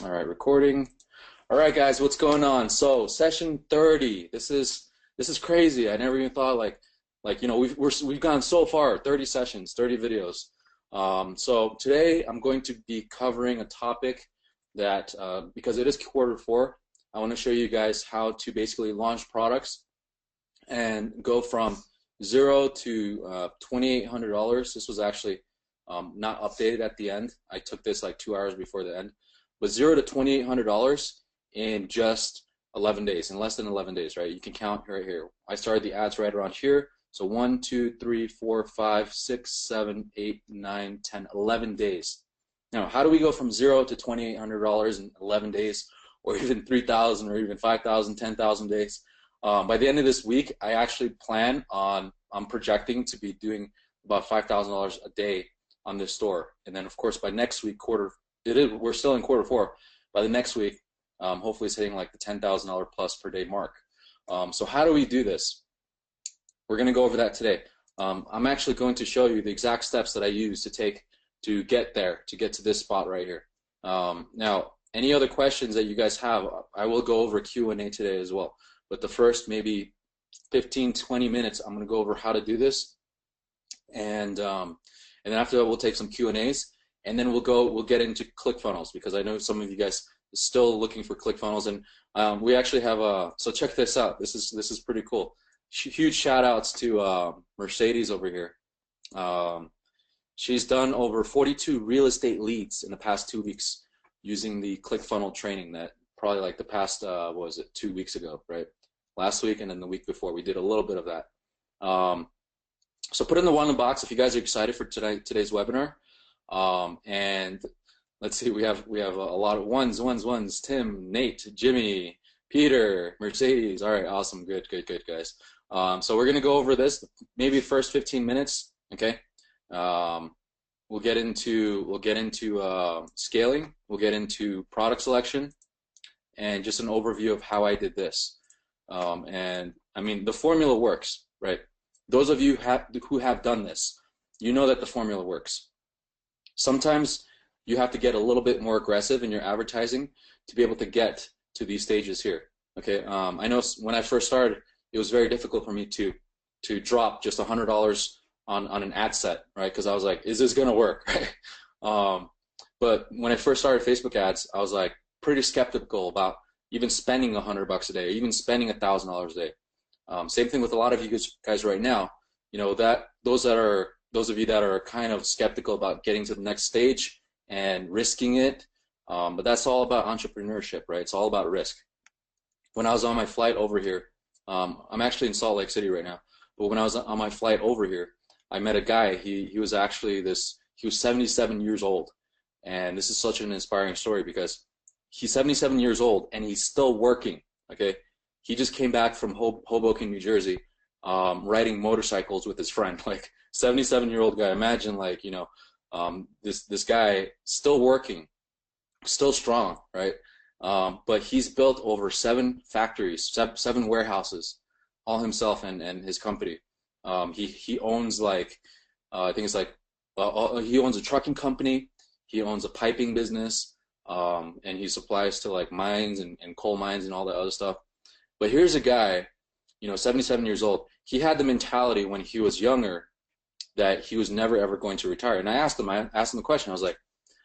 All right, recording. All right, guys, what's going on? So, session 30. This is crazy. I never even thought we've gone so far, 30 sessions, 30 videos. So today I'm going to be covering a topic that because it is quarter four, I want to show you guys how to basically launch products and go from zero to $2,800. This was actually not updated at the end. I took this like 2 hours before the end. But zero to $2,800 in just 11 days, in less than 11 days, right? You can count right here. I started the ads right around here. So 1, 2, 3, 4, 5, 6, 7, 8, 9, 10, 11 days. Now, how do we go from zero to $2,800 in 11 days, or even 3,000, or even 5,000, 10,000 days? By the end of this week, I actually plan on, I'm projecting to be doing about $5,000 a day on this store. And then, of course, by next week, we're still in quarter four. By the next week, hopefully it's hitting like the $10,000 plus per day mark. So how do we do this? We're going to go over that today. I'm actually going to show you the exact steps that I use to take to get there, to get to this spot right here. Now, any other questions that you guys have, I will go over Q&A today as well. But the first maybe 15, 20 minutes, I'm going to go over how to do this. And then after that, we'll take some Q&As. And then we'll get into ClickFunnels, because I know some of you guys are still looking for ClickFunnels, and we actually have so check this out. This is pretty cool. Huge shout outs to Mercedes over here. She's done over 42 real estate leads in the past 2 weeks using the ClickFunnel training that probably like the past what was it, 2 weeks ago, right? Last week and then the week before we did a little bit of that. So put in the one in the box if you guys are excited for today's webinar. And let's see, we have a lot of ones. Tim, Nate, Jimmy, Peter, Mercedes. All right, awesome, good guys. So we're gonna go over this maybe the first 15 minutes. Okay. We'll get into scaling. We'll get into product selection, and just an overview of how I did this. And I mean, the formula works, right? Those of you who have done this, you know that the formula works. Sometimes you have to get a little bit more aggressive in your advertising to be able to get to these stages here. Okay, I know when I first started, it was very difficult for me to drop just $100 on an ad set, right? Because I was like, is this gonna work? Right? But when I first started Facebook ads, I was like pretty skeptical about even spending $100 a day, even spending $1,000 a day. Same thing with a lot of you guys right now. You know that those of you that are kind of skeptical about getting to the next stage and risking it, but that's all about entrepreneurship, right? It's all about risk. When I was on my flight over here, I'm actually in Salt Lake City right now, but when I was on my flight over here, I met a guy. He was actually he was 77 years old, and this is such an inspiring story because he's 77 years old and he's still working. Okay, he just came back from Hoboken, New Jersey, riding motorcycles with his friend. Like 77-year-old guy. Imagine, like, you know, this guy still working, still strong, right? But he's built over 7 factories, 7 warehouses, all himself and his company. He owns like I think it's like he owns a trucking company. He owns a piping business, and he supplies to like mines and coal mines and all that other stuff. But here's a guy, you know, 77 years old. He had the mentality when he was younger that he was never ever going to retire. And I asked him the question. I was like,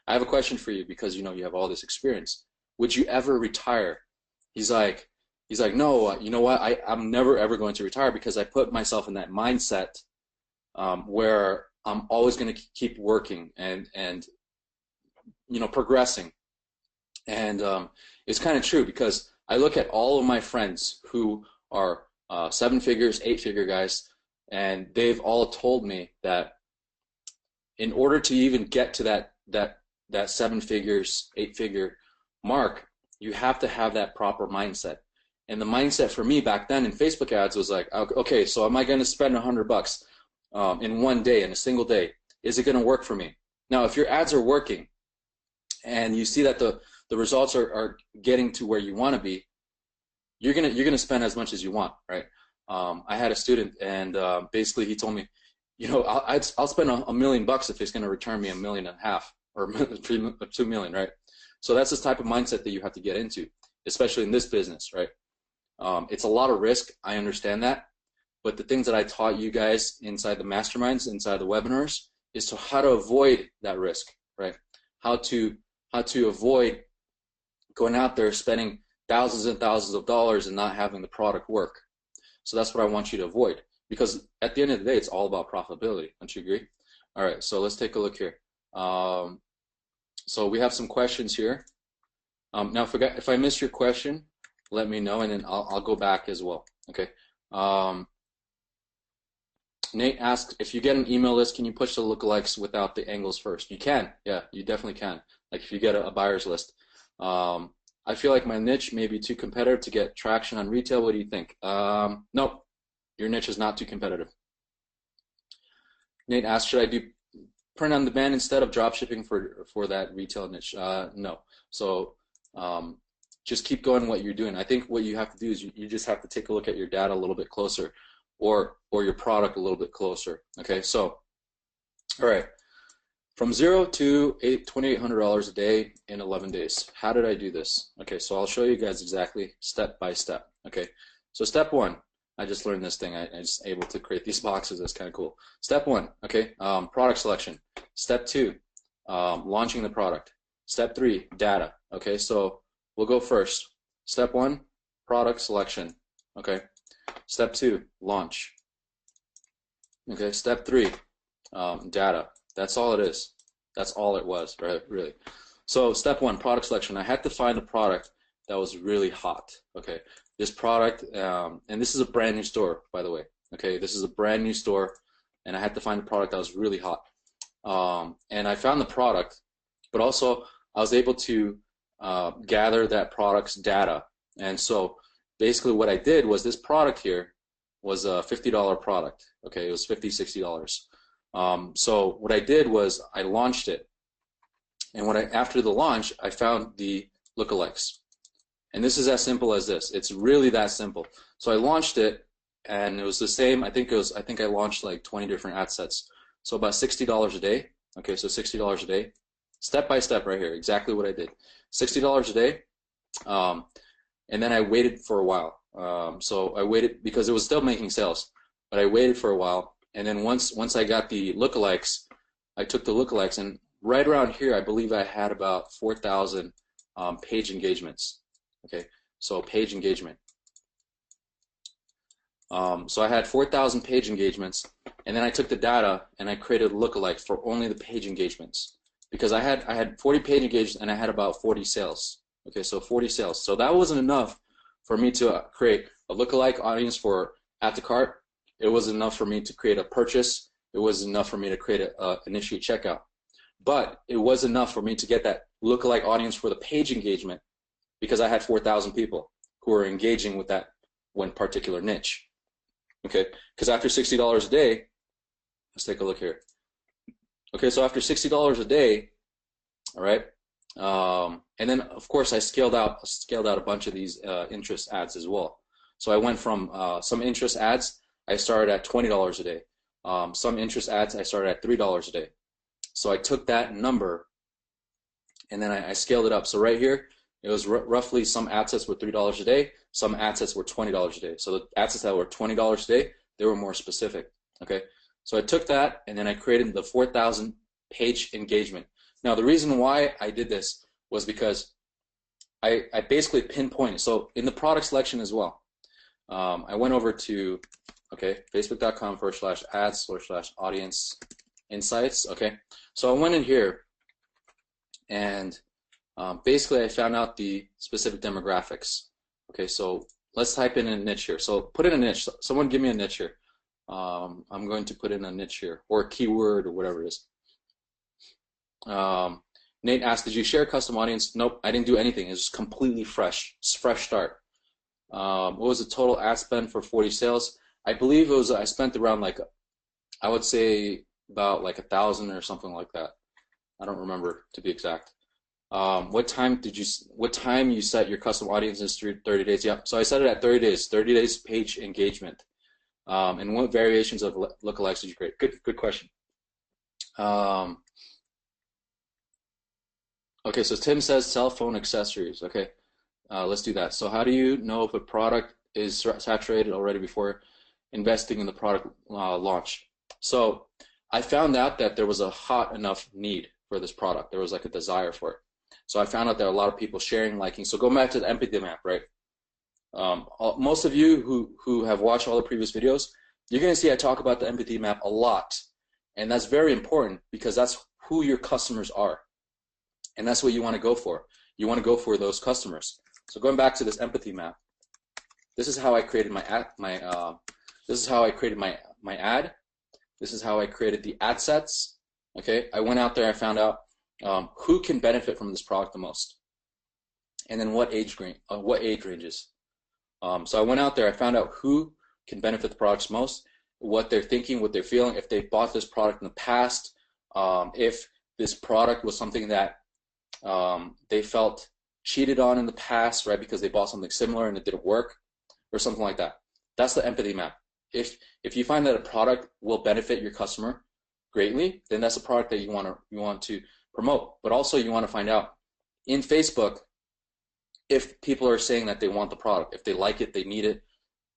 I have a question for you because you know you have all this experience. Would you ever retire? He's like, no. You know what? I'm never ever going to retire because I put myself in that mindset where I'm always going to keep working and you know, progressing. And it's kind of true because I look at all of my friends who are 7 figures, 8-figure guys, and they've all told me that in order to even get to that 7 figures, 8-figure mark, you have to have that proper mindset. And the mindset for me back then in Facebook ads was like, okay, so am I going to spend $100 in one day, in a single day? Is it going to work for me? Now, if your ads are working and you see that the results are getting to where you want to be, you're gonna spend as much as you want, right? I had a student, and basically he told me, you know, I'll spend $1 million if it's going to return me $1.5 million. or 2 million, right? So that's the type of mindset that you have to get into, especially in this business, right? It's a lot of risk. I understand that. But the things that I taught you guys inside the masterminds, inside the webinars, is to how to avoid that risk, right? How to avoid going out there spending thousands and thousands of dollars and not having the product work. So that's what I want you to avoid, because at the end of the day, it's all about profitability. Don't you agree? All right, so let's take a look here. So we have some questions here. Now, if I missed your question, let me know, and then I'll go back as well. Okay. Nate asked, if you get an email list, can you push the lookalikes without the angles first? You can. Yeah, you definitely can. Like if you get a buyer's list. I feel like my niche may be too competitive to get traction on retail. What do you think? Nope, your niche is not too competitive. Nate asked, should I do print on demand instead of drop shipping for that retail niche? No. So just keep going what you're doing. I think what you have to do is you just have to take a look at your data a little bit closer, or your product a little bit closer. Okay, so all right, from $0 to $2,800 a day in 11 days. How did I do this? Okay, so I'll show you guys exactly step by step. Okay, so step one, I just learned this thing. I just able to create these boxes. That's kind of cool. Step one, okay, product selection. Step two, launching the product. Step three, data. Okay, so we'll go first. Step one, product selection. Okay. Step two, launch. Okay. Step three, data. That's all it is. That's all it was, right? Really. So step one, product selection. I had to find a product that was really hot. Okay. This product, and this is a brand new store, by the way. Okay. This is a brand new store, and I had to find a product that was really hot. And I found the product, but also I was able to gather that product's data. And so basically what I did was, this product here was a $50 product. Okay, it was $50, $60. So what I did was I launched it, and after the launch, I found the lookalikes. And this is as simple as this. It's really that simple. So I launched it, and it was the same. I think I launched like 20 different ad sets. So about $60 a day. Okay, so $60 a day, step by step right here. Exactly what I did. $60 a day. And then I waited for a while. So I waited because it was still making sales, but I waited for a while. And then once I got the lookalikes, I took the lookalikes, and right around here, I believe I had about 4,000 page engagements. Okay, so page engagement. So I had 4,000 page engagements, and then I took the data and I created a lookalike for only the page engagements, because I had 40 page engagements and I had about 40 sales. Okay, so 40 sales. So that wasn't enough for me to create a lookalike audience for add to cart. It wasn't enough for me to create a purchase. It wasn't enough for me to create a initiate checkout. But it was enough for me to get that lookalike audience for the page engagement, because I had 4,000 people who were engaging with that one particular niche. Okay, because after $60 a day, let's take a look here. Okay, so after $60 a day, all right, and then of course I scaled out a bunch of these interest ads as well. So I went from some interest ads, I started at $20 a day. Some interest ads, I started at $3 a day. So I took that number and then I scaled it up. So right here, it was roughly, some ad sets were $3 a day, some ad sets were $20 a day. So the ad sets that were $20 a day, they were more specific. Okay, so I took that and then I created the 4,000 page engagement. Now the reason why I did this was because I basically pinpointed. So in the product selection as well, I went over to facebook.com/ads/audience insights. Okay, so I went in here and basically I found out the specific demographics. Okay, so let's type in a niche here. So put in a niche. Someone give me a niche here. I'm going to put in a niche here, or a keyword, or whatever it is. Nate asked, did you share a custom audience? Nope, I didn't do anything. It's completely fresh. It's a fresh start. What was the total ad spend for 40 sales? I believe it was, I spent around like, I would say about like 1,000 or something like that. I don't remember to be exact. What time you set your custom audiences through 30 days? Yeah, so I set it at 30 days. 30 days page engagement. And what variations of lookalikes did you create? Good question. Okay, so Tim says cell phone accessories. Okay, let's do that. So how do you know if a product is saturated already before investing in the product launch? So I found out that there was a hot enough need for this product. There was like a desire for it. So I found out there are a lot of people sharing, liking. So going back to the empathy map, right? Most of you who have watched all the previous videos, you're going to see I talk about the empathy map a lot. And that's very important because that's who your customers are. And that's what you want to go for. You want to go for those customers. So going back to this empathy map, this is how I created my ad. This is how I created my ad. This is how I created the ad sets. Okay, I went out there. I found out who can benefit from this product the most, and then what age ranges. So I went out there. I found out who can benefit the products most, what they're thinking, what they're feeling, if they bought this product in the past, if this product was something that they felt cheated on in the past, right? Because they bought something similar and it didn't work, or something like that. That's the empathy map. If you find that a product will benefit your customer greatly, then that's a product that you want to promote. But also you want to find out in Facebook if people are saying that they want the product, if they like it, they need it,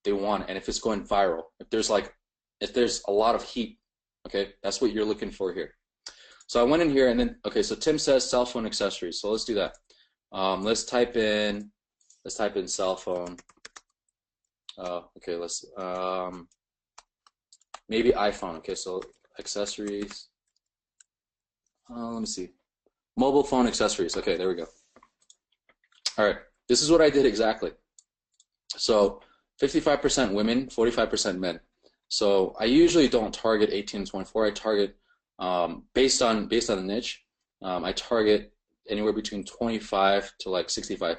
they want it, and if it's going viral, if there's a lot of heat, okay, that's what you're looking for here. So I went in here and then, okay, so Tim says cell phone accessories. So let's do that. Let's type in cell phone. Okay, let's maybe iPhone. Okay, so accessories. Let me see. Mobile phone accessories. Okay, there we go. All right, this is what I did exactly. So 55% women, 45% men. So I usually don't target 18 to 24. I target based on the niche. I target anywhere between 25 to like 65.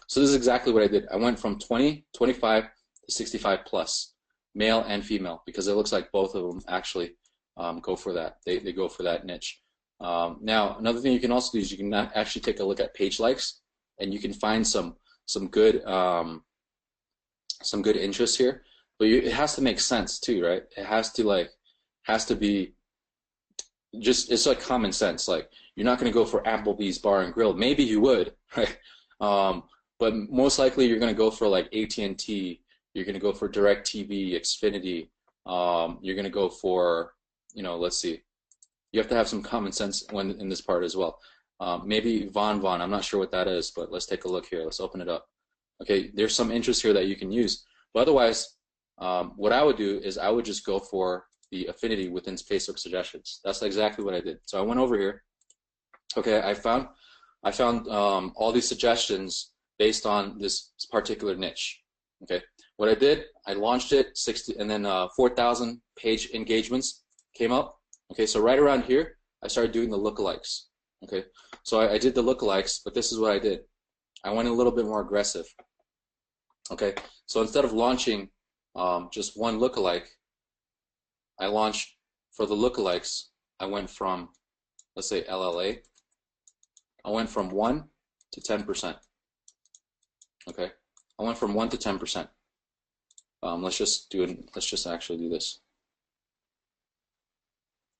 So this is exactly what I did. I went from 25 to 65 plus, male and female, because it looks like both of them actually go for that. They go for that niche. Now, another thing you can also do is you can actually take a look at page likes, and you can find some good interest here. But it has to make sense too, right? It has to be just, it's like common sense. Like, you're not going to go for Applebee's Bar and Grill. Maybe you would, right? But most likely you're going to go for like AT&T. You're going to go for DirecTV, Xfinity. You're going to go for, let's see. You have to have some common sense when in this part as well. Maybe Von. I'm not sure what that is, but let's take a look here. Let's open it up. Okay, there's some interest here that you can use. But otherwise, what I would do is I would just go for the affinity within Facebook suggestions. That's exactly what I did. So I went over here. Okay, I found all these suggestions based on this particular niche. Okay, what I did, I launched it 60, and then 4,000 page engagements came up. Okay, so right around here, I started doing the lookalikes. Okay, so I did the lookalikes, but this is what I did. I went a little bit more aggressive. Okay, so instead of launching just one lookalike, I launched for the lookalikes. I went from, let's say LLA. I went from 1 to 10%. Okay, I went from 1 to 10%. Let's just actually do this.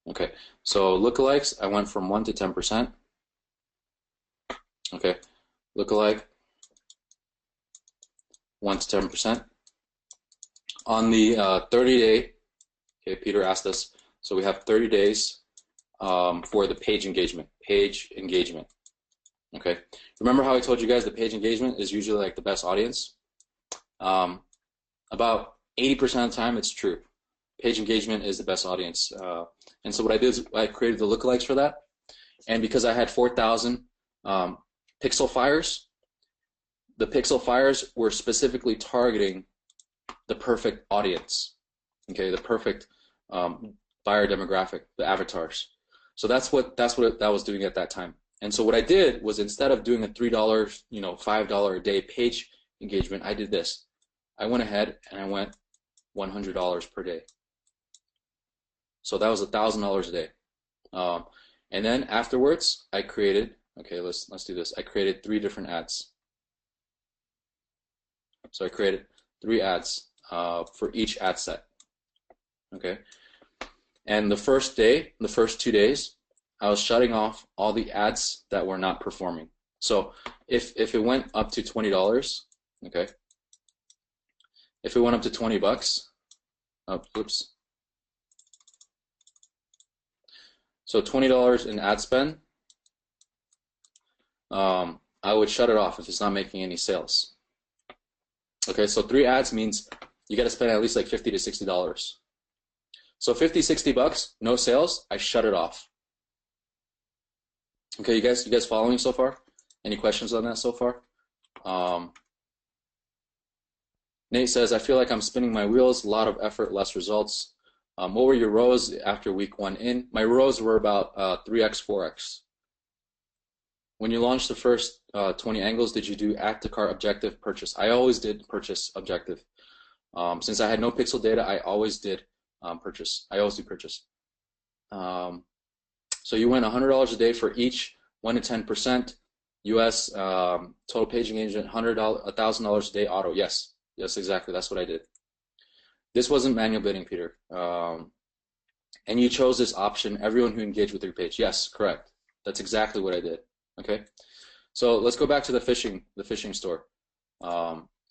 Okay, so lookalikes, I went from 1 to 10%. Okay, lookalike, 1 to 10%. On the 30-day, okay, Peter asked us, so we have 30 days for the page engagement. Okay, remember how I told you guys the page engagement is usually like the best audience? About 80% of the time, it's true. Page engagement is the best audience. And so what I did is I created the lookalikes for that. And because I had 4,000 pixel fires, the pixel fires were specifically targeting the perfect audience, okay, the perfect buyer demographic, the avatars. So that's what that was doing at that time. And so what I did was, instead of doing a $3, $5 a day page engagement, I did this. I went ahead and I went $100 per day. So that was $1,000 a day. And then afterwards, I created, okay, let's do this. I created 3 different ads. So I created 3 ads for each ad set. Okay. And the first day, the first 2 days, I was shutting off all the ads that were not performing. So if it went up to $20, okay, if it went up to $20, oh, oops. So $20 in ad spend, I would shut it off if it's not making any sales. Okay, so 3 ads means you got to spend at least like $50 to $60. So 50, 60 bucks, no sales, I shut it off. Okay, you guys following so far? Any questions on that so far? Nate says, I feel like I'm spinning my wheels, a lot of effort, less results. What were your rows after week 1 in? My rows were about 3x, 4x. When you launched the first 20 angles, did you do add to cart objective purchase? I always did purchase objective. Since I had no pixel data, I always did purchase. I always do purchase. So you win $100 a day for each 1 to 10%. US total page engagement, $1,000 a day auto. Yes, exactly. That's what I did. This wasn't manual bidding, Peter. And you chose this option, everyone who engaged with your page. Yes, correct. That's exactly what I did. Okay. So let's go back to the phishing store.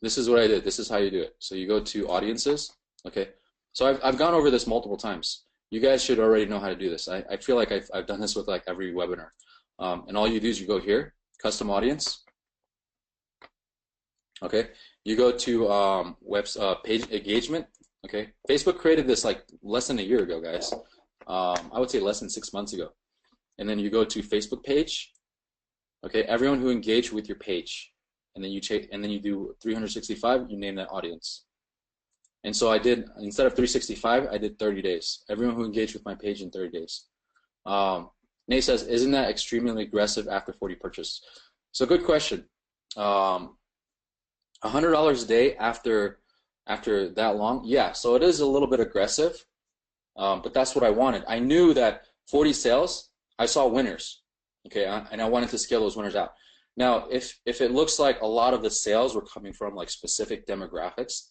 This is what I did. This is how you do it. So you go to audiences. Okay. So I've gone over this multiple times. You guys should already know how to do this. I feel like I've done this with like every webinar. And all you do is you go here, custom audience. Okay. You go to page engagement. Okay. Facebook created this like less than a year ago, guys. I would say less than 6 months ago. And then you go to Facebook page. Okay. Everyone who engaged with your page, and then you do 365. You name that audience. And so I did, instead of 365, I did 30 days. Everyone who engaged with my page in 30 days. Nate says, isn't that extremely aggressive after 40 purchase? So good question. $100 a day after that long? Yeah, so it is a little bit aggressive, but that's what I wanted. I knew that 40 sales, I saw winners, okay, and I wanted to scale those winners out. Now, if it looks like a lot of the sales were coming from like specific demographics,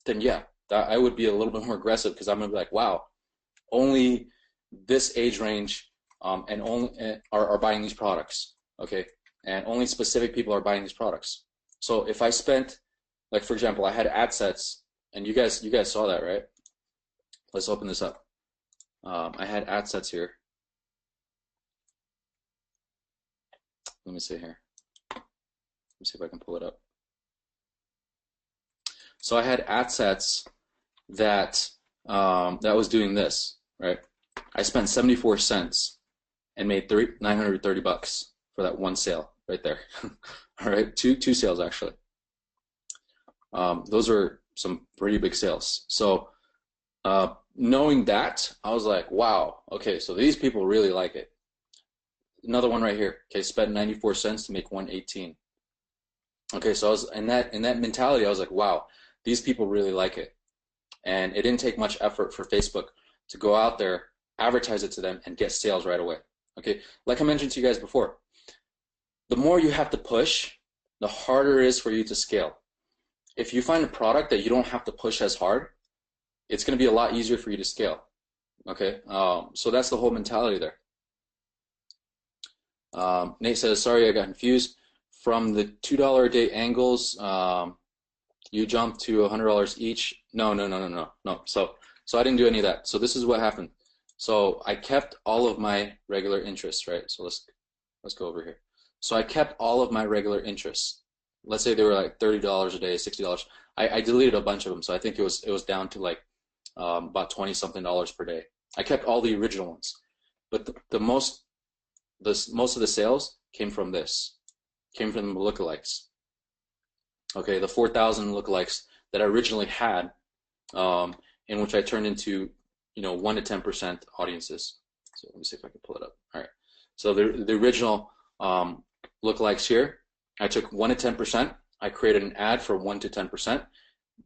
then yeah, I would be a little bit more aggressive because I'm gonna be like, wow, only this age range and only are buying these products, okay, and only specific people are buying these products. So if I spent, like for example, I had ad sets, and you guys saw that, right? Let's open this up. I had ad sets here. Let me see here. Let me see if I can pull it up. So I had ad sets that was doing this, right? I spent 74 cents and made 930 bucks for that one sale right there. All right, two sales actually. Those are some pretty big sales. So knowing that, I was like, wow, okay, so these people really like it. Another one right here. Okay, spent 94 cents to make 118. Okay, so I was in that mentality. I was like, wow, these people really like it, and it didn't take much effort for Facebook to go out there, advertise it to them, and get sales right away. Okay, like I mentioned to you guys before, the more you have to push, the harder it is for you to scale. If you find a product that you don't have to push as hard, it's going to be a lot easier for you to scale. Okay, so that's the whole mentality there. Nate says, sorry, I got confused. From the $2 a day angles, you jumped to $100 each. No. So I didn't do any of that. So this is what happened. So I kept all of my regular interests, right? So let's go over here. So I kept all of my regular interests. Let's say they were like $30 a day, $60. I deleted a bunch of them, so I think it was down to like about 20-something dollars per day. I kept all the original ones, but most of the sales came from this, came from the lookalikes. Okay, the 4,000 lookalikes that I originally had, in which I turned into 1 to 10% audiences. So let me see if I can pull it up. All right, so the original lookalikes here, I took 1 to 10%. I created an ad for 1 to 10%,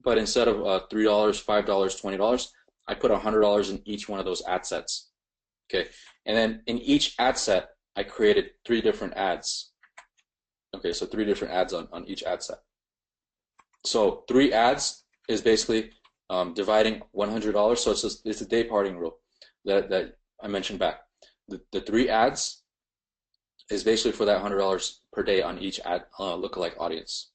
but instead of $3, $5, $20, I put $100 in each one of those ad sets. Okay, and then in each ad set, I created 3 different ads. Okay, so 3 different ads on each ad set. So 3 ads is basically dividing $100. So it's a day parting rule that I mentioned back. the 3 ads is basically for that $100 per day on each ad lookalike audience.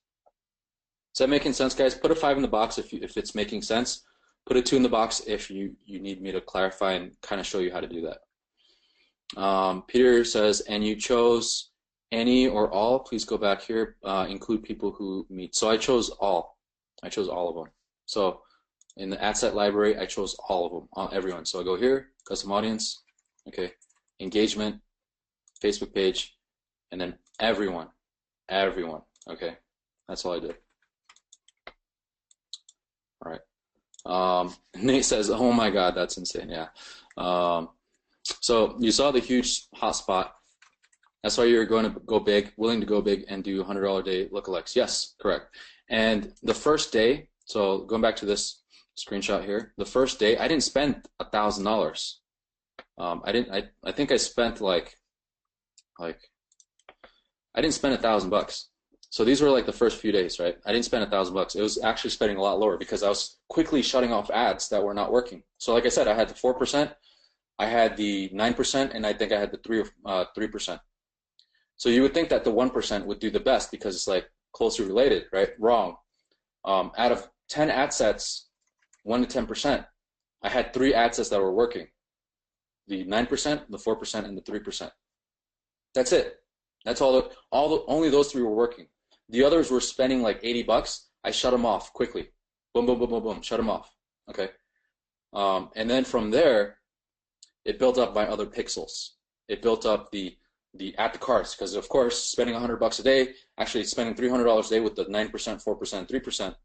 Is that making sense, guys? Put a 5 in the box if it's making sense. Put a 2 in the box if you need me to clarify and kind of show you how to do that. Peter says, and you chose any or all. Please go back here. Include people who meet. So I chose all. I chose all of them. So in the ad set library, I chose all of them, everyone. So I go here, custom audience, okay, engagement, Facebook page, and then everyone, okay. That's all I did. All right. Nate says, oh my God, that's insane. Yeah. So you saw the huge hotspot. That's why you're going to go big, willing to go big and do $100 a day lookalikes. Yes, correct. And the first day, so going back to this screenshot here, the first day I didn't spend $1,000. I think I spent like I didn't spend $1,000. So these were like the first few days, right? I didn't spend $1,000. It was actually spending a lot lower because I was quickly shutting off ads that were not working. So like I said, I had the 4%, I had the 9%, and I think I had the 3%. So you would think that the 1% would do the best because it's like closely related, right? Wrong. Out of 10 ad sets, 1 to 10%, I had 3 ad sets that were working. The 9%, the 4%, and the 3%. That's it. That's only those 3 were working. The others were spending like $80. I shut them off quickly. Boom, boom, boom, boom, boom. Shut them off. Okay. And then from there, it built up my other pixels. It built up the add to carts because of course spending $100 a day, actually spending $300 a day with the 9%, 4%, 3%.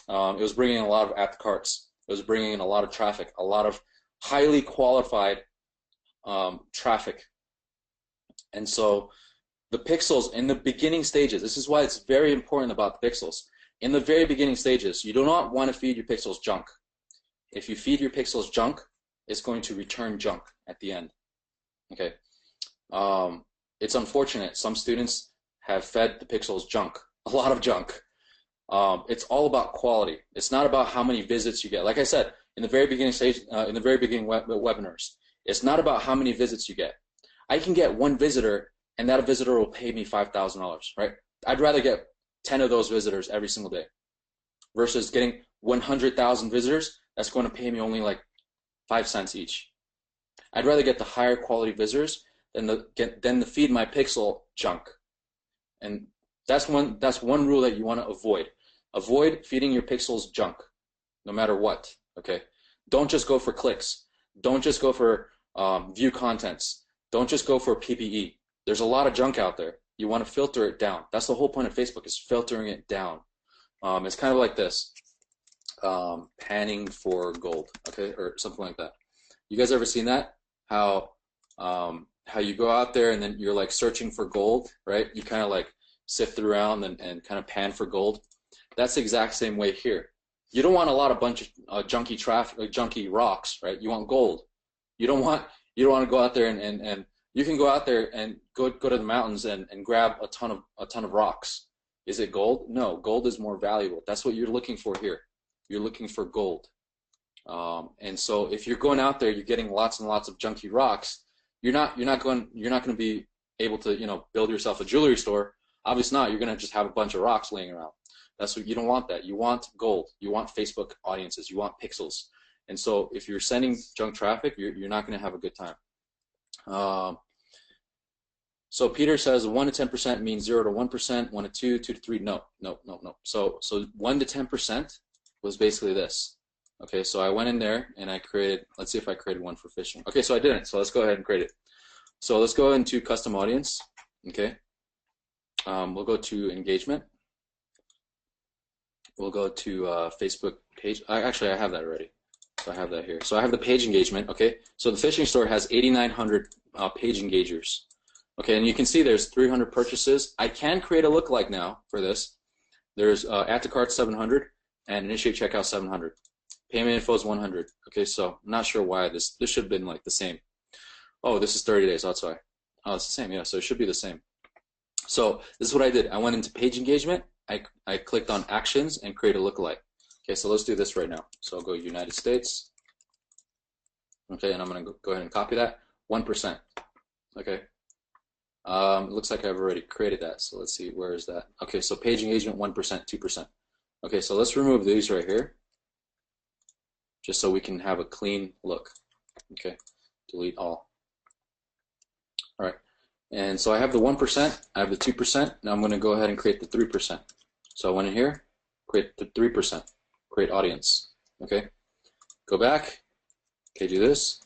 It was bringing in a lot of add to carts. It was bringing in a lot of traffic, a lot of highly qualified traffic. And so the pixels in the beginning stages, this is why it's very important about the pixels. In the very beginning stages, you do not want to feed your pixels junk. If you feed your pixels junk, it's going to return junk at the end. Okay. It's unfortunate. Some students have fed the pixels junk, a lot of junk. It's all about quality. It's not about how many visits you get. Like I said, in the very beginning stage, in the very beginning webinars, it's not about how many visits you get. I can get 1 visitor, and that visitor will pay me $5,000, right? I'd rather get 10 of those visitors every single day versus getting 100,000 visitors. That's going to pay me only like 5 cents each. I'd rather get the higher quality visitors than the feed my pixel junk. And that's one rule that you want to avoid. Avoid feeding your pixels junk, no matter what. Okay. Don't just go for clicks. Don't just go for view contents. Don't just go for PPE. There's a lot of junk out there. You want to filter it down. That's the whole point of Facebook, is filtering it down. It's kind of like this, panning for gold, okay, or something like that. You guys ever seen that? How you go out there and then you're like searching for gold, right? You kind of like sift around and kind of pan for gold. That's the exact same way here. You don't want a lot of bunch of junky rocks, right? You want gold. You don't want to go out there and you can go out there and go to the mountains and grab a ton of rocks. Is it gold? No, gold is more valuable. That's what you're looking for here. You're looking for gold. And so if you're going out there, you're getting lots and lots of junky rocks. You're not going to be able to build yourself a jewelry store. Obviously not. You're going to just have a bunch of rocks laying around. That's what you don't want. That you want gold. You want Facebook audiences. You want pixels. And so if you're sending junk traffic, you're not going to have a good time. So Peter says 1 to 10% means 0 to 1%, 1 to 2, 2 to 3. No. So 1 to 10% was basically this. Okay, so I went in there and I created, let's see if I created one for fishing. Okay, so I didn't, so let's go ahead and create it. So let's go into custom audience, okay. We'll go to engagement. We'll go to Facebook page. Actually, I have that already. So I have that here. So I have the page engagement, okay. So the fishing store has 8,900 page engagers. Okay, and you can see there's 300 purchases. I can create a lookalike now for this. There's add to cart 700 and initiate checkout 700. Payment info is 100. Okay, so I'm not sure why this should have been like the same. Oh, this is 30 days. That's why. Oh, it's the same. Yeah, so it should be the same. So this is what I did. I went into page engagement. I clicked on actions and create a lookalike. Okay, so let's do this right now. So I'll go United States. Okay, and I'm going to go ahead and copy that. 1%. Okay. It looks like I've already created that. So let's see, where is that? Okay, so page engagement 1%, 2%. Okay, so let's remove these right here, just so we can have a clean look. Okay, delete all. All right, and so I have the 1%, I have the 2%. Now I'm going to go ahead and create the 3%. So I went in here, create the 3%, create audience. Okay, go back. Okay, do this,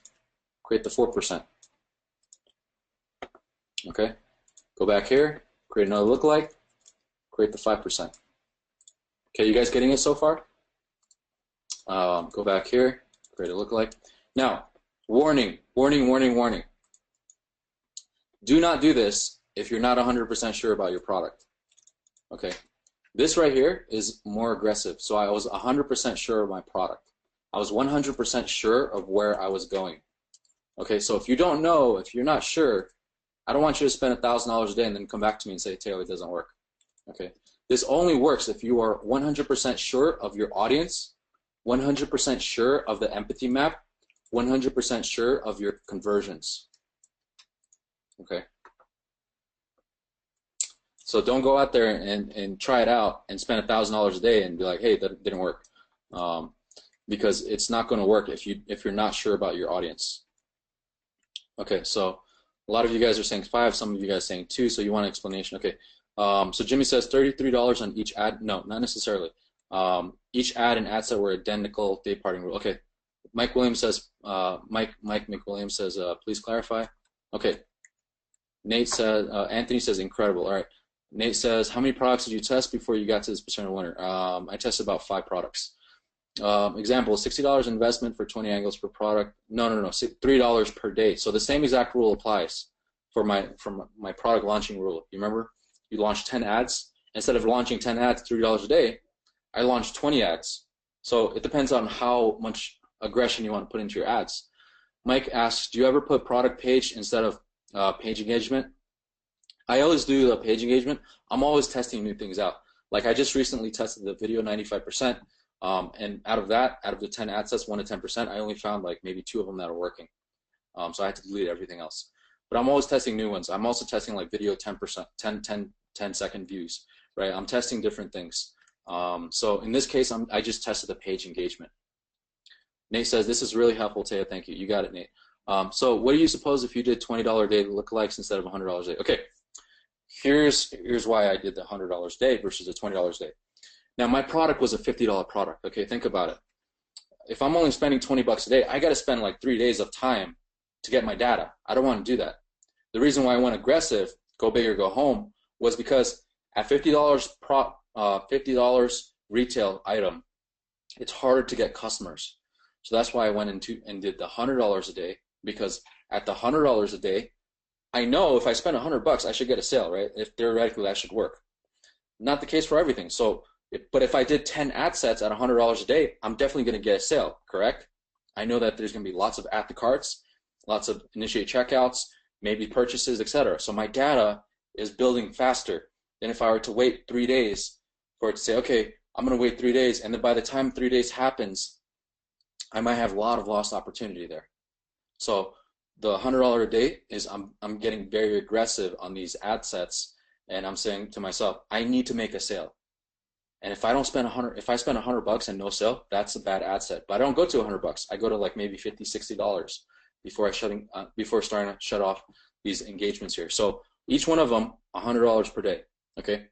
create the 4%. Okay, go back here, create another lookalike, create the 5%. Okay, you guys getting it so far? Go back here, create a lookalike. Now, warning, warning, warning, warning. Do not do this if you're not 100% sure about your product. Okay, this right here is more aggressive. So I was 100% sure of my product. I was 100% sure of where I was going. Okay, so if you don't know, if you're not sure, I don't want you to spend $1,000 a day and then come back to me and say, Teo, it doesn't work. Okay, this only works if you are 100% sure of your audience, 100% sure of the empathy map, 100% sure of your conversions. Okay, so don't go out there and try it out and spend $1,000 a day and be like, hey, that didn't work, because it's not going to work if you're not sure about your audience. Okay, so a lot of you guys are saying 5, some of you guys are saying 2, so you want an explanation. Okay, so Jimmy says $33 on each ad. No, not necessarily. Each ad and ad set were identical day parting rule. Okay, Mike Williams says, Mike McWilliams says, please clarify. Okay, Nate says, Anthony says incredible. All right, Nate says, how many products did you test before you got to this percent winner? I tested about 5 products. Example, $60 investment for 20 angles per product. No, $3 per day. So the same exact rule applies for my product launching rule. You remember? You launch 10 ads. Instead of launching 10 ads, $3 a day, I launched 20 ads. So it depends on how much aggression you want to put into your ads. Mike asks, do you ever put product page instead of page engagement? I always do the page engagement. I'm always testing new things out. Like I just recently tested the video 95%. And out of the 10 ad sets, 1 to 10%, I only found like maybe 2 of them that are working. So I had to delete everything else. But I'm always testing new ones. I'm also testing like video 10%, 10 second views, right? I'm testing different things. So in this case, I just tested the page engagement. Nate says, this is really helpful, Teo. Thank you. You got it, Nate. So what do you suppose if you did $20 a day lookalikes instead of $100 a day? Okay, here's why I did the $100 a day versus the $20 a day. Now, my product was a $50 product. Okay, think about it. If I'm only spending 20 bucks a day, I got to spend like 3 days of time to get my data. I don't want to do that. The reason why I went aggressive, go big or go home, was because at $50 $50 retail item, it's harder to get customers. So that's why I went into and did the $100 a day, because at the $100 a day, I know if I spend 100 bucks, I should get a sale, right? If theoretically that should work. Not the case for everything. So, but if I did 10 ad sets at $100 a day, I'm definitely going to get a sale, correct? I know that there's going to be lots of add to carts, lots of initiate checkouts, maybe purchases, etc. So my data is building faster than if I were to wait 3 days for it to say, okay, I'm going to wait 3 days, and then by the time 3 days happens, I might have a lot of lost opportunity there. So the $100 a day is I'm getting very aggressive on these ad sets, and I'm saying to myself, I need to make a sale. And if I don't spend if I spend 100 bucks and no sale, that's a bad ad set. But I don't go to 100 bucks. I go to like maybe $50, $60 before starting to shut off these engagements here. So each one of them, $100 per day. Okay.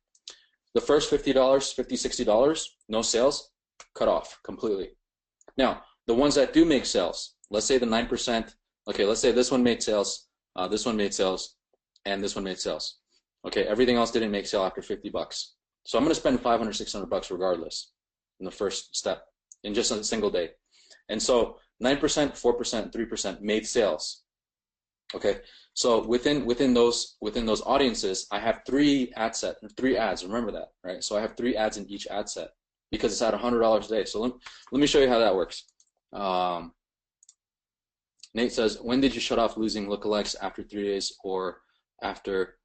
The first $50, $50, $60, no sales, cut off completely. Now, the ones that do make sales, let's say the 9%. Okay, let's say this one made sales, this one made sales, and this one made sales. Okay, everything else didn't make sale after 50 bucks. So I'm going to spend 500, 600 bucks regardless in the first step in just a single day. And so 9%, 4%, 3% made sales. Okay, so within those audiences, I have 3 ads. Remember that, right? So I have 3 ads in each ad set because it's at $100 a day. So let me show you how that works. Nate says, when did you shut off losing lookalikes, after 3 days or after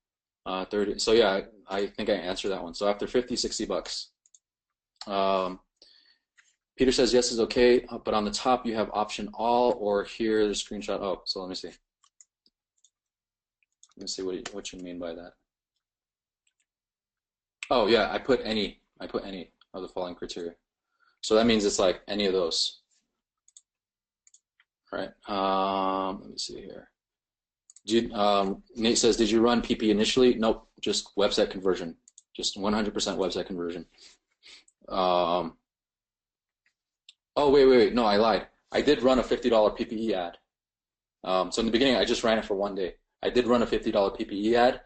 30? So yeah, I think I answered that one. So after 50, 60 bucks. Peter says, yes is okay, but on the top you have option all, or here the screenshot. Oh, so let me see. Let me see what you mean by that. Oh yeah, I put any of the following criteria. So that means it's like any of those, right? Let me see here. Nate says, did you run PP initially? Nope, just website conversion, just 100% website conversion. Oh wait, no, I lied. I did run a $50 PPE ad. So in the beginning, I just ran it for one day. I did run a $50 PPE ad,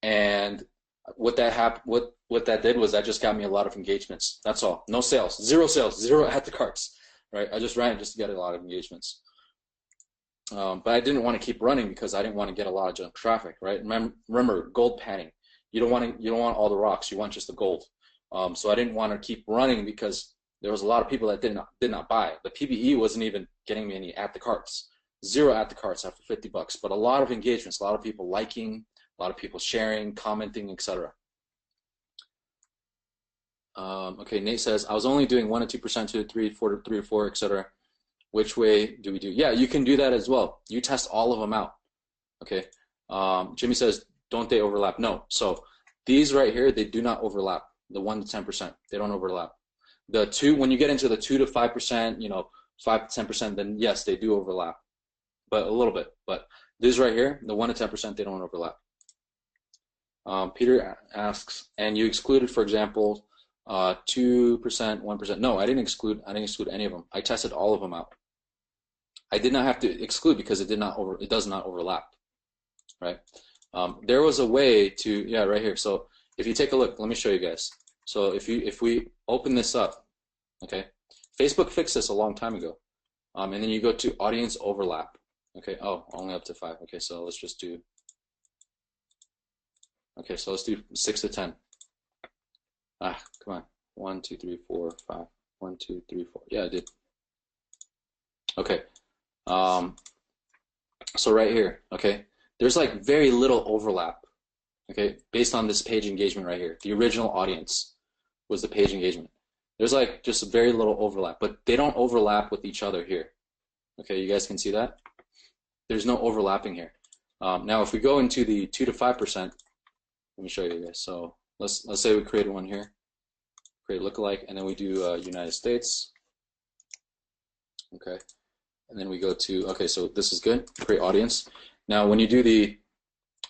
and what that did was that just got me a lot of engagements. That's all. No sales, zero at the carts, right? I just ran it just to get a lot of engagements. But I didn't want to keep running because I didn't want to get a lot of junk traffic, right? Remember, gold panning. You don't want all the rocks. You want just the gold. So I didn't want to keep running because there was a lot of people that did not buy. The PPE wasn't even getting me any at the carts. Zero at the carts after $50, but a lot of engagements, a lot of people liking, a lot of people sharing, commenting, etc. Okay, Nate says, I was only doing 1 to 2%, 2 to 3, 4 to 3 or 4, etc. Which way do we do? Yeah, you can do that as well. You test all of them out. Okay. Jimmy says, don't they overlap? No. So these right here, they do not overlap. The 1 to 10%, they don't overlap. The two, when you get into the 2 to 5%, 5 to 10%, then yes, they do overlap, but a little bit. But these right here, the 1 to 10%, they don't overlap. Peter asks, and you excluded, for example, 2%, 1%. No, I didn't exclude any of them. I tested all of them out. I did not have to exclude because it does not overlap, right? There was a way to, yeah, right here. So if you take a look, let me show you guys. So if we open this up, okay, Facebook fixed this a long time ago, and then you go to audience overlap. Okay, oh, only up to 5. Okay, so let's just do. Okay, so let's do 6 to 10. Ah, come on. 1, 2, 3, 4, 5. 1, 2, 3, 4. Yeah, I did. Okay. So right here, okay, there's like very little overlap. Okay, based on this page engagement right here, the original audience was the page engagement. There's like just very little overlap, but they don't overlap with each other here. Okay, you guys can see that? There's no overlapping here. Now, if we go into the 2 to 5%, let me show you guys. So let's say we created one here, create lookalike, and then we do United States. Okay, and then we go to, okay, so this is good, create audience. Now, when you do the,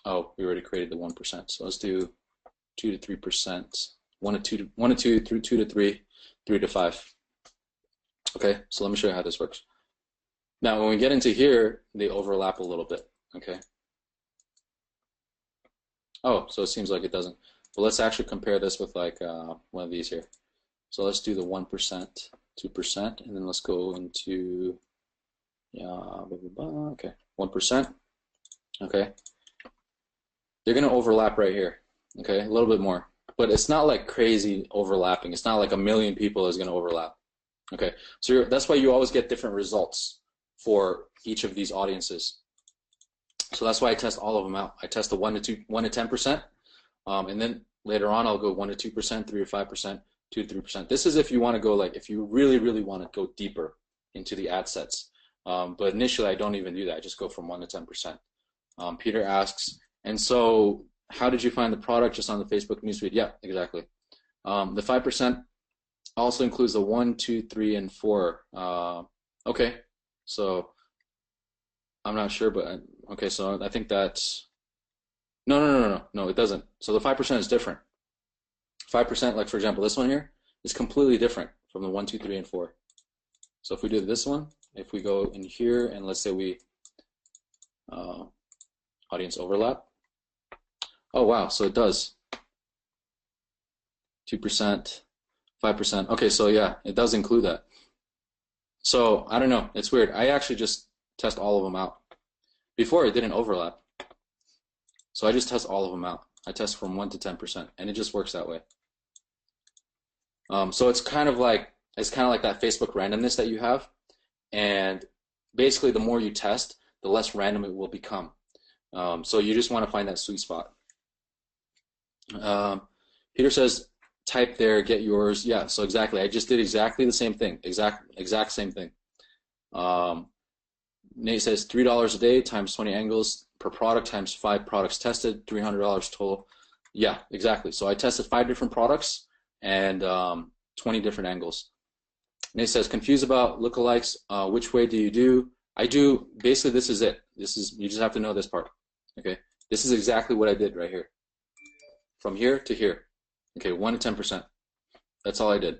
oh, we already created the 1%, so let's do 2 to 3%, 1 to 2, 2 to 3, 3 to 5. Okay, so let me show you how this works. Now, when we get into here, they overlap a little bit, okay? Oh, so it seems like it doesn't. But let's actually compare this with like one of these here. So let's do the 1%, 2%, and then let's go into, yeah, blah, blah, blah. Okay, 1%, okay? They're gonna overlap right here, okay? A little bit more, but it's not like crazy overlapping. It's not like a million people is gonna overlap, okay? So that's why you always get different results for each of these audiences. So that's why I test all of them out. I test the 1 to 10%, and then later on I'll go 1 to 2%, 3 to 5%, 2 to 3%. This is if you want to go, like, if you really, really want to go deeper into the ad sets. But initially I don't even do that. I just go from 1 to 10%. Peter asks, and so how did you find the product just on the Facebook newsfeed? Yeah, exactly. The 5% also includes the 1, 2, 3, and 4. Okay, so I'm not sure, but okay, so I think that's, no, it doesn't. So the 5% is different. 5%, like for example, this one here is completely different from the 1, 2, 3, and 4. So if we do this one, if we go in here and let's say we audience overlap. Oh wow, so it does. 2%, 5%. Okay, so yeah, it does include that. So I don't know, it's weird. I actually just test all of them out. Before it didn't overlap. So I just test all of them out. I test from 1 to 10%, and it just works that way. So it's kind of like that Facebook randomness that you have, and basically the more you test, the less random it will become. So you just want to find that sweet spot. Peter says, type there, get yours. Yeah, so exactly. I just did exactly the same thing. Exact same thing. Nate says $3 a day times 20 angles. per product times 5 products tested, $300 total. Yeah, exactly. So I tested 5 different products and 20 different angles. And it says, confused about lookalikes, which way do you do? I do, basically this is it. This is, you just have to know this part, okay? This is exactly what I did right here. From here to here. Okay, 1 to 10%. That's all I did.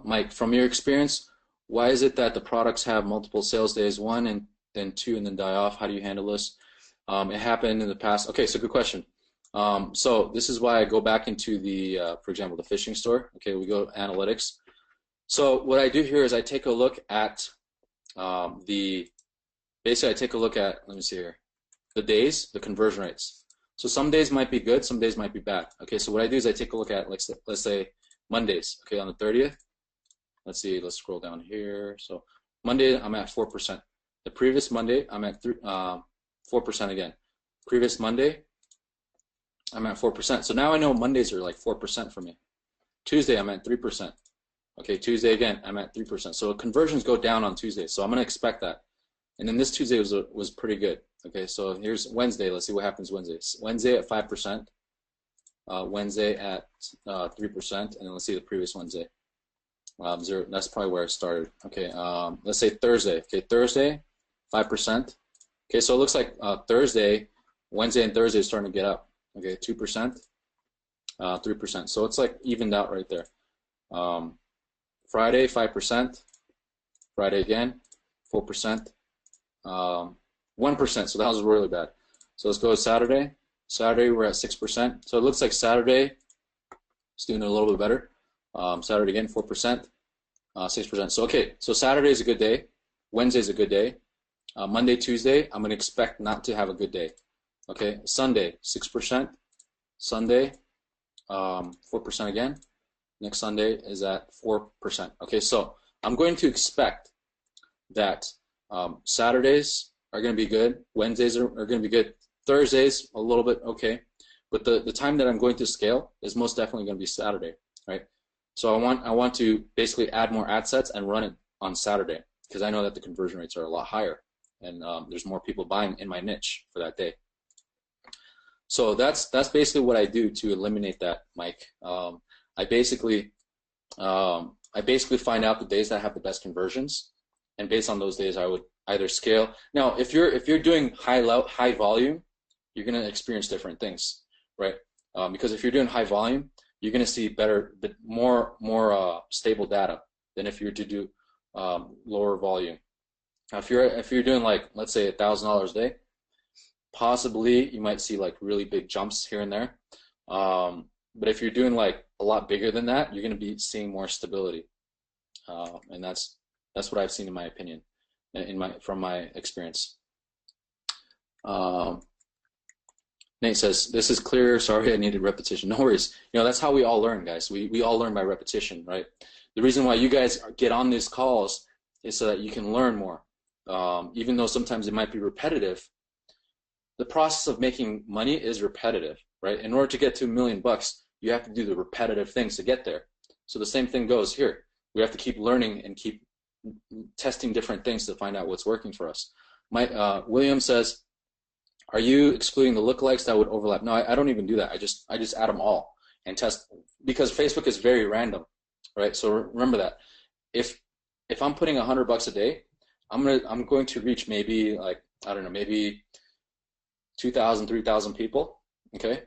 Mike, from your experience, why is it that the products have multiple sales days, 1 and then 2 and then die off? How do you handle this? It happened in the past. Okay, so good question. So this is why I go back into the, for example, the fishing store. Okay, we go to analytics. So what I do here is I take a look at basically I take a look at, let me see here, the days, the conversion rates. So some days might be good, some days might be bad. Okay, so what I do is I take a look at, let's say Mondays. Okay, on the 30th, let's see, let's scroll down here. So Monday, I'm at 4%. The previous Monday, I'm at 4% again. Previous Monday, I'm at 4%. So now I know Mondays are like 4% for me. Tuesday, I'm at 3%. Okay, Tuesday again, I'm at 3%. So conversions go down on Tuesday. So I'm going to expect that. And then this Tuesday was pretty good. Okay, so here's Wednesday. Let's see what happens Wednesday. Wednesday at 5%. Wednesday at 3%. And then let's see the previous Wednesday. 0. That's probably where it started. Okay, let's say Thursday. Okay, Thursday, 5%. Okay, so it looks like Thursday, Wednesday and Thursday is starting to get up. Okay, 2%, 3%. So it's like evened out right there. Friday, 5%. Friday again, 4%. 1%. So that was really bad. So let's go to Saturday. Saturday, we're at 6%. So it looks like Saturday is doing a little bit better. Saturday again, 4%, 6%. So okay, so Saturday is a good day. Wednesday is a good day. Monday, Tuesday, I'm going to expect not to have a good day. Okay, Sunday, 6%. Sunday, 4% again. Next Sunday is at 4%. Okay, so I'm going to expect that Saturdays are going to be good. Wednesdays are going to be good. Thursdays, a little bit okay. But the time that I'm going to scale is most definitely going to be Saturday, right? So I want to basically add more ad sets and run it on Saturday because I know that the conversion rates are a lot higher and there's more people buying in my niche for that day. So that's basically what I do to eliminate that, Mike. I basically find out the days that have the best conversions, and based on those days, I would either scale. Now, if you're doing high volume, you're going to experience different things, right? Because if you're doing high volume, you're going to see better, but more stable data than if you're to do lower volume. Now, if you're doing like, let's say $1,000 a day, possibly you might see like really big jumps here and there. But if you're doing like a lot bigger than that, you're going to be seeing more stability, and that's what I've seen in my opinion, from my experience. Nate says, this is clear. Sorry, I needed repetition. No worries. You know, that's how we all learn, guys. We all learn by repetition, right? The reason why you guys get on these calls is so that you can learn more. Even though sometimes it might be repetitive, the process of making money is repetitive, right? In order to get to $1 million, you have to do the repetitive things to get there. So the same thing goes here. We have to keep learning and keep testing different things to find out what's working for us. William says, are you excluding the lookalikes that would overlap? No, I don't even do that. I just add them all and test, because Facebook is very random, right? So remember that. If I'm putting $100 a day, I'm going to reach maybe like, I don't know, maybe 2,000, 3,000 people, okay?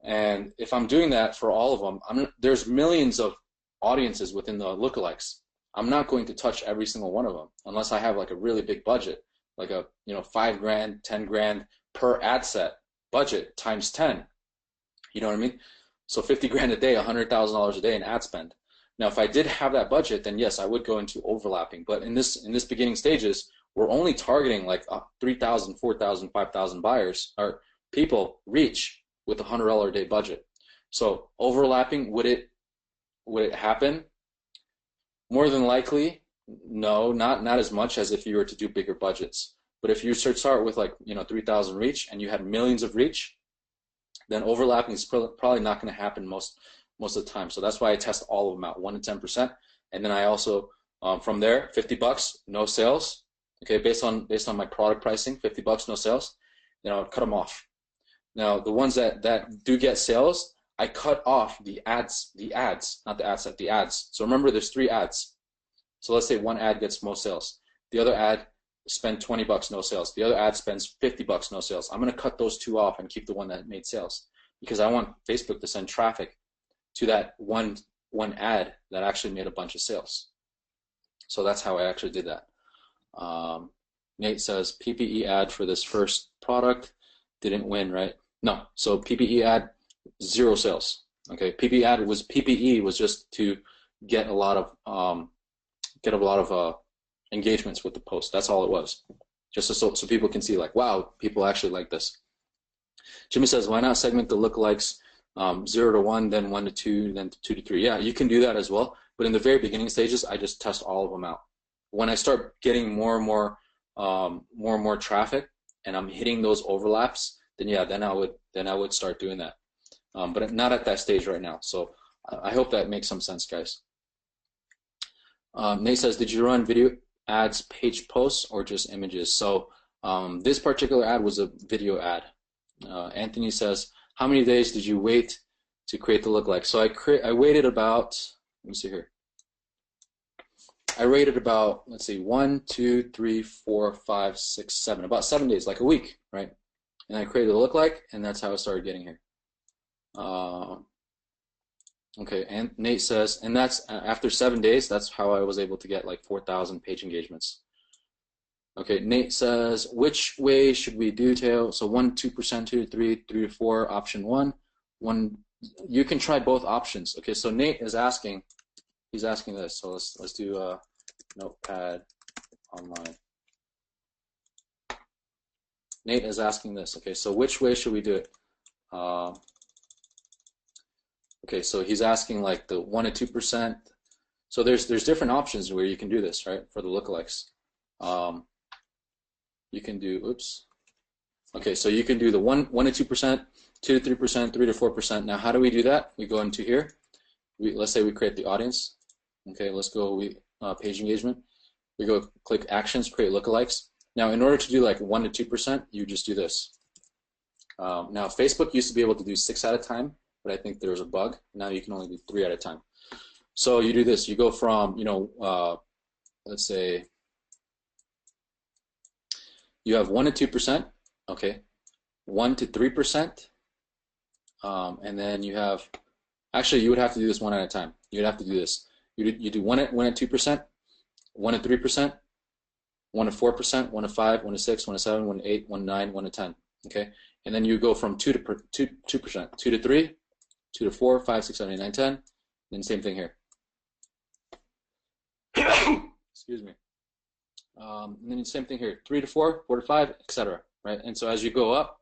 And if I'm doing that for all of them, there's millions of audiences within the lookalikes. I'm not going to touch every single one of them unless I have like a really big budget, like a $5,000, $10,000 per ad set budget times 10. You know what I mean? So 50 grand a day, $100,000 a day in ad spend. Now, if I did have that budget, then yes, I would go into overlapping. But in this beginning stages, we're only targeting like 3,000, 4,000, 5,000 buyers or people reach with a $100 a day budget. So overlapping, would it happen? More than likely, no, not as much as if you were to do bigger budgets. But if you start with like 3,000 reach and you had millions of reach, then overlapping is probably not going to happen most of the time. So that's why I test all of them out, 1 to 10%, and then I also from there $50, no sales. okay, based on my product pricing, $50, no sales, then I would cut them off. Now, the ones that do get sales, I cut off the ads, not the ad set, the ads. So remember, there's 3 ads. So let's say one ad gets most sales. The other ad spend $20, no sales. The other ad spends $50, no sales. I'm going to cut those 2 off and keep the one that made sales, because I want Facebook to send traffic to that one ad that actually made a bunch of sales. So that's how I actually did that. Nate says PPE ad for this first product didn't win, right? No. So PPE ad, 0 sales. Okay. PPE was just to get a lot of engagements with the post. That's all it was. Just so people can see, like, wow, people actually like this. Jimmy says, why not segment the lookalikes 0 to 1, then 1 to 2, then 2 to 3? Yeah, you can do that as well. But in the very beginning stages, I just test all of them out. When I start getting more and more traffic, and I'm hitting those overlaps, then yeah, then I would start doing that. But not at that stage right now. So I hope that makes some sense, guys. Nate says, did you run video ads, page posts, or just images? So this particular ad was a video ad. Anthony says, how many days did you wait to create the lookalike? So I waited about, let me see here. I rated about, let's see, 1, 2, 3, 4, 5, 6, 7, about 7 days, like a week, right? And I created a lookalike, and that's how I started getting here. Okay, and Nate says, and that's after 7 days, that's how I was able to get like 4,000 page engagements. Okay, Nate says, which way should we do, Teo? So 1, 2%, 2 to 3, 3 to 4, option 1. You can try both options. Okay, so Nate is asking, he's asking this. So let's do Notepad online. Nate is asking this. Okay, so which way should we do it? Okay, so he's asking like the 1 to 2%. So there's different options where you can do this, right, for the lookalikes. You can do, oops. Okay, so you can do the 1 to 2%, 2 to 3%, 3 to 4%. Now, how do we do that? We go into here. Let's say we create the audience. Okay, let's go page engagement. We go click actions, create lookalikes. Now, in order to do like 1 to 2%, you just do this. Now, Facebook used to be able to do 6 at a time, but I think there was a bug. Now you can only do 3 at a time. So you do this. You go from, let's say you have 1 to 2%, okay, 1 to 3%, and then you have, actually you would have to do this 1 at a time. You'd have to do this. You do 1 at 2%, 1 to 3%, 1 to 4%, 1 to 5, 1 to 6, 1 to 7, 1 to 8, 1 to 9, 1 to 10, okay? And then you go from 2 to 2%, 2 to 3, 2 to 4, 5, 6, 7, 8, 9, 10, then same thing here. Excuse me. And then same thing here, 3 to 4, 4 to 5, etc. Right? And so as you go up,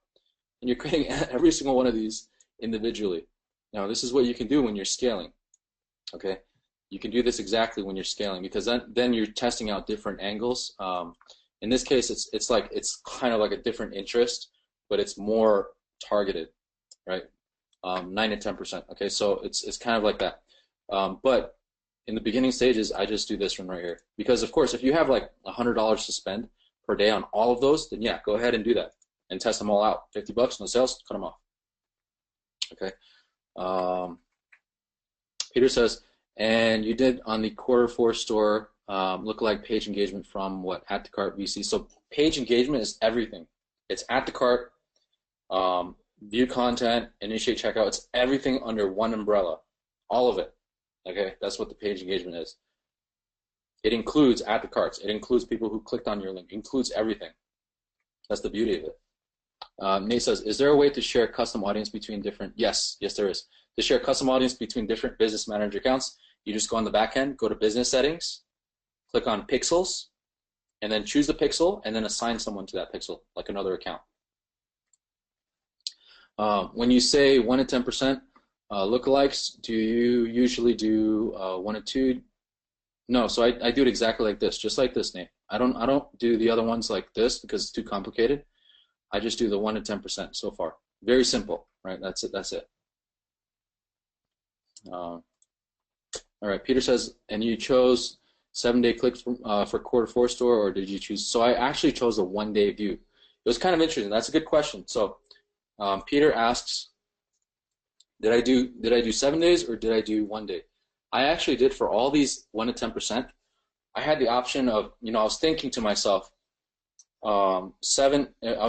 and you're creating every single one of these individually. Now this is what you can do when you're scaling. Okay, you can do this exactly when you're scaling, because then you're testing out different angles. In this case, it's kind of like a different interest, but it's more targeted, right? 9 to 10%. Okay, so it's kind of like that. But in the beginning stages, I just do this one right here, because of course, if you have like $100 to spend per day on all of those, then yeah, go ahead and do that and test them all out. $50, no sales, cut them off. Okay. Peter says, and you did on the Q4 store lookalike page engagement from what, add to cart, VC. So page engagement is everything. It's add to cart, view content, initiate checkout. It's everything under one umbrella, all of it. Okay, that's what the page engagement is. It includes add to carts. It includes people who clicked on your link. It includes everything. That's the beauty of it. Nate says, is there a way to share custom audience between different? Yes, there is. To share custom audience between different business manager accounts, you just go on the back end, go to business settings, click on pixels, and then choose the pixel, and then assign someone to that pixel, like another account. When you say 1 to 10% lookalikes, do you usually do 1 to 2? No, so I do it exactly like this, just like this, Nate. I don't do the other ones like this because it's too complicated. I just do the 1 to 10% so far. Very simple, right? That's it. All right, Peter says, and you chose 7-day clicks for quarter 4 store, or did you choose? So I actually chose a 1-day view. It was kind of interesting. That's a good question. So Peter asks, did I do 7 days or did I do 1 day? I actually did for all these 1 to 10%. I had the option of, I was thinking to myself, I was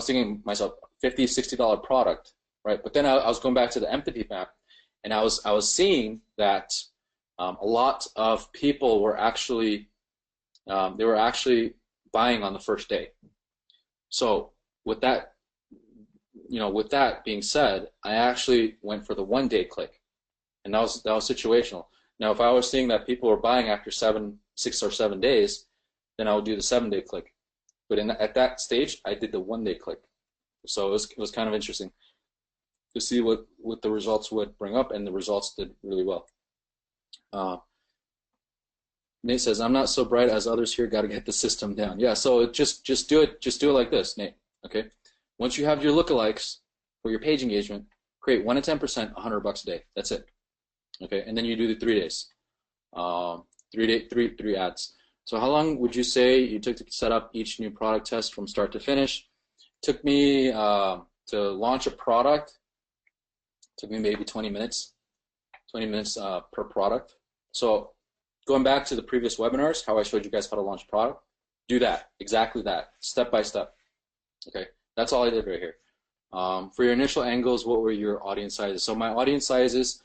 thinking to myself, $50, $60 product, right? But then I was going back to the empathy map, and I was seeing that a lot of people were actually buying on the first day. So with that being said, I actually went for the 1-day click, and that was situational. Now, if I was seeing that people were buying after 6 or 7 days, then I would do the 7-day click. But at that stage, I did the 1-day click. So it was kind of interesting to see what the results would bring up, and the results did really well. Nate says, "I'm not so bright as others here. Got to get the system down." Yeah. So just do it. Just do it like this, Nate. Okay. Once you have your lookalikes for your page engagement, create 1 to 10%, $100 a day. That's it. Okay. And then you do the 3 days. 3 ads. So how long would you say you took to set up each new product test from start to finish? Took me to launch a product. Took me maybe 20 minutes. 20 minutes per product. So going back to the previous webinars, how I showed you guys how to launch a product, do that, exactly that, step by step. Okay, that's all I did right here. For your initial angles, what were your audience sizes? So my audience sizes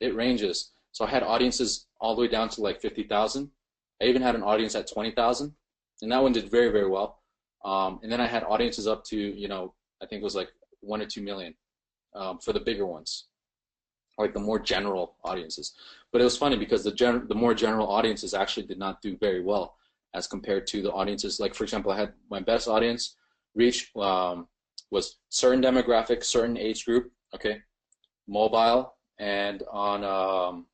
it ranges. So I had audiences all the way down to like 50,000. I even had an audience at 20,000, and that one did very, very well. And then I had audiences up to, I think it was like 1 or 2 million for the bigger ones, like the more general audiences. But it was funny because the more general audiences actually did not do very well as compared to the audiences. Like, for example, I had my best audience reach was certain demographic, certain age group, okay, mobile, and on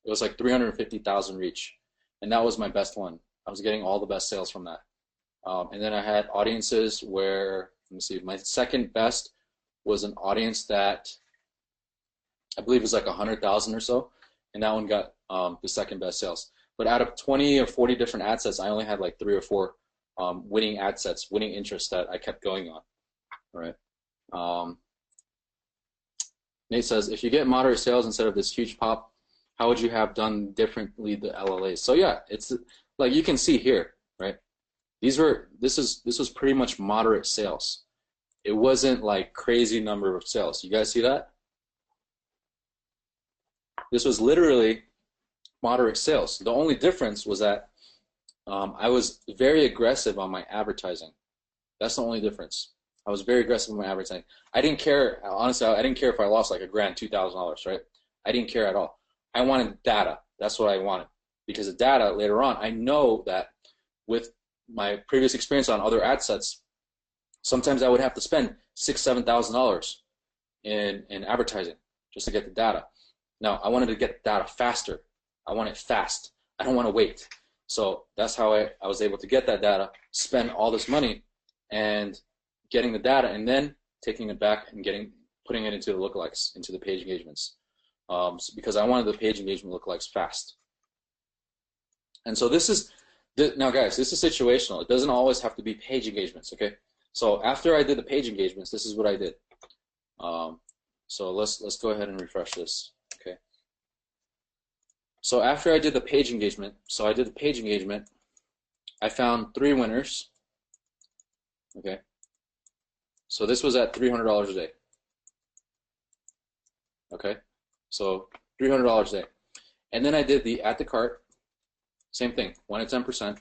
it was like 350,000 reach, and that was my best one. I was getting all the best sales from that. And then I had audiences where, let me see, my second best was an audience that I believe was like 100,000 or so, and that one got the second best sales. But out of 20 or 40 different ad sets, I only had like 3 or 4 winning ad sets, winning interests that I kept going on. All right. Nate says, if you get moderate sales instead of this huge pop, how would you have done differently the LLAs? So yeah, it's like you can see here, right? This was pretty much moderate sales. It wasn't like crazy number of sales. You guys see that? This was literally moderate sales. The only difference was that I was very aggressive on my advertising. That's the only difference. I was very aggressive on my advertising. I didn't care, honestly, I didn't care if I lost like $1,000, $2,000, right? I didn't care at all. I wanted data. That's what I wanted. Because the data later on, I know that with my previous experience on other ad sets, sometimes I would have to spend $6,000, $7,000 in advertising just to get the data. Now, I wanted to get the data faster. I want it fast. I don't want to wait. So that's how I was able to get that data, spend all this money, and getting the data, and then taking it back and putting it into the lookalikes, into the page engagements. Because I wanted the page engagement lookalikes fast. And so now guys, this is situational. It doesn't always have to be page engagements, okay? So after I did the page engagements, this is what I did. So let's go ahead and refresh this, okay? So after I did the page engagement, I found 3 winners, okay? So this was at $300 a day, okay? So $300 a day. And then I did the at the cart, same thing, 1 to 10%.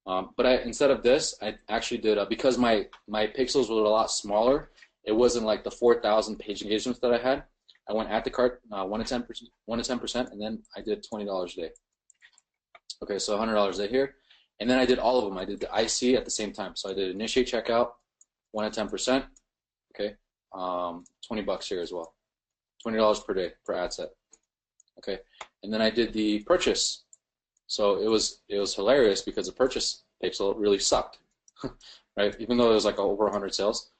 But instead of this, I actually did, because my pixels were a lot smaller, it wasn't like the 4,000 page engagements that I had. I went at the cart, 1 to 10%, and then I did $20 a day. Okay, so $100 a day here. And then I did all of them. I did the IC at the same time. So I did initiate checkout, 1 to 10%, okay, $20 here as well, $20 per day per ad set, okay. And then I did the purchase. So it was hilarious because the purchase pixel really sucked, right? Even though it was like over 100 sales.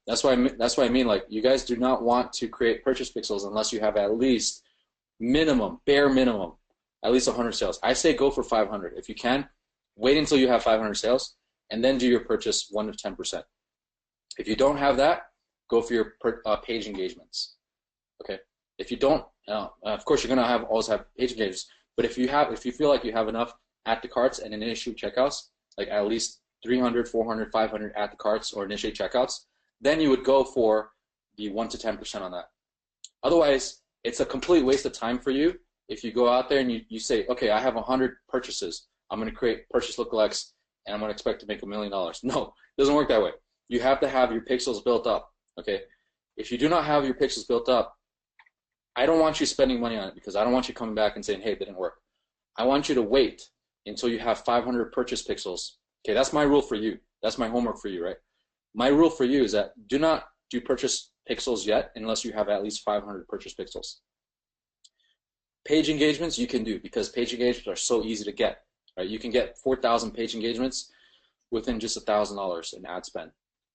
That's why I mean, like, you guys do not want to create purchase pixels unless you have at least minimum, bare minimum, at least 100 sales. I say go for 500. If you can, wait until you have 500 sales, and then do your purchase 1 to 10%. If you don't have that, go for your page engagements. Okay. If you don't, of course you're gonna always have page engagements. But if you feel like you have enough add to carts and initiate checkouts, like at least 300, 400, 500 add to carts or initiate checkouts, then you would go for the 1 to 10% on that. Otherwise, it's a complete waste of time for you if you go out there and you say, okay, I have 100 purchases. I'm going to create purchase lookalikes and I'm going to expect to make $1 million. No, it doesn't work that way. You have to have your pixels built up. Okay. If you do not have your pixels built up, I don't want you spending money on it because I don't want you coming back and saying, hey, it didn't work. I want you to wait until you have 500 purchase pixels. Okay, that's my rule for you. That's my homework for you, right? My rule for you is that do not do purchase pixels yet unless you have at least 500 purchase pixels. Page engagements you can do because page engagements are so easy to get. Right? You can get 4,000 page engagements within just $1,000 in ad spend.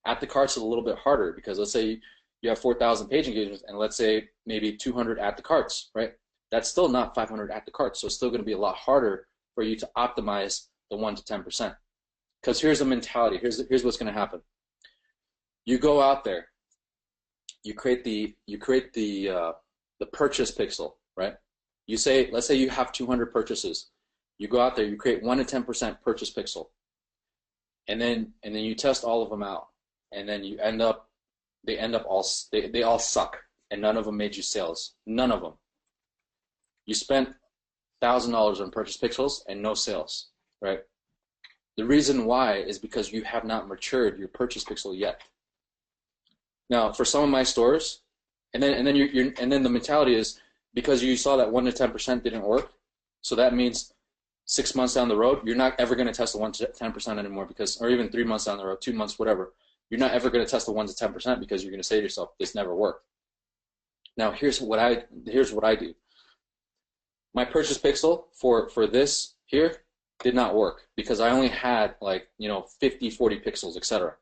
At the carts is a little bit harder because let's say you have 4,000 page engagements and let's say maybe 200 at the carts, right? That's still not 500 at the carts, so it's still going to be a lot harder for you to optimize the 1 to 10%. Because here's the mentality. Here's what's going to happen. You go out there, you create the purchase pixel, right? You say, let's say you have 200 purchases. You go out there, you create 1 to 10% purchase pixel, and then you test all of them out, and then they all suck, and none of them made you sales. None of them. You spent $1,000 on purchase pixels and no sales, right? The reason why is because you have not matured your purchase pixel yet. Now, for some of my stores, and then the mentality is because you saw that 1 to 10% didn't work, so that means 6 months down the road, you're not ever going to test the 1 to 10% anymore because, or even 3 months down the road, 2 months, whatever. You're not ever going to test the 1 to 10% because you're going to say to yourself, this never worked. Now, here's what I do. My purchase pixel for this here did not work because I only had 50, 40 pixels, etc.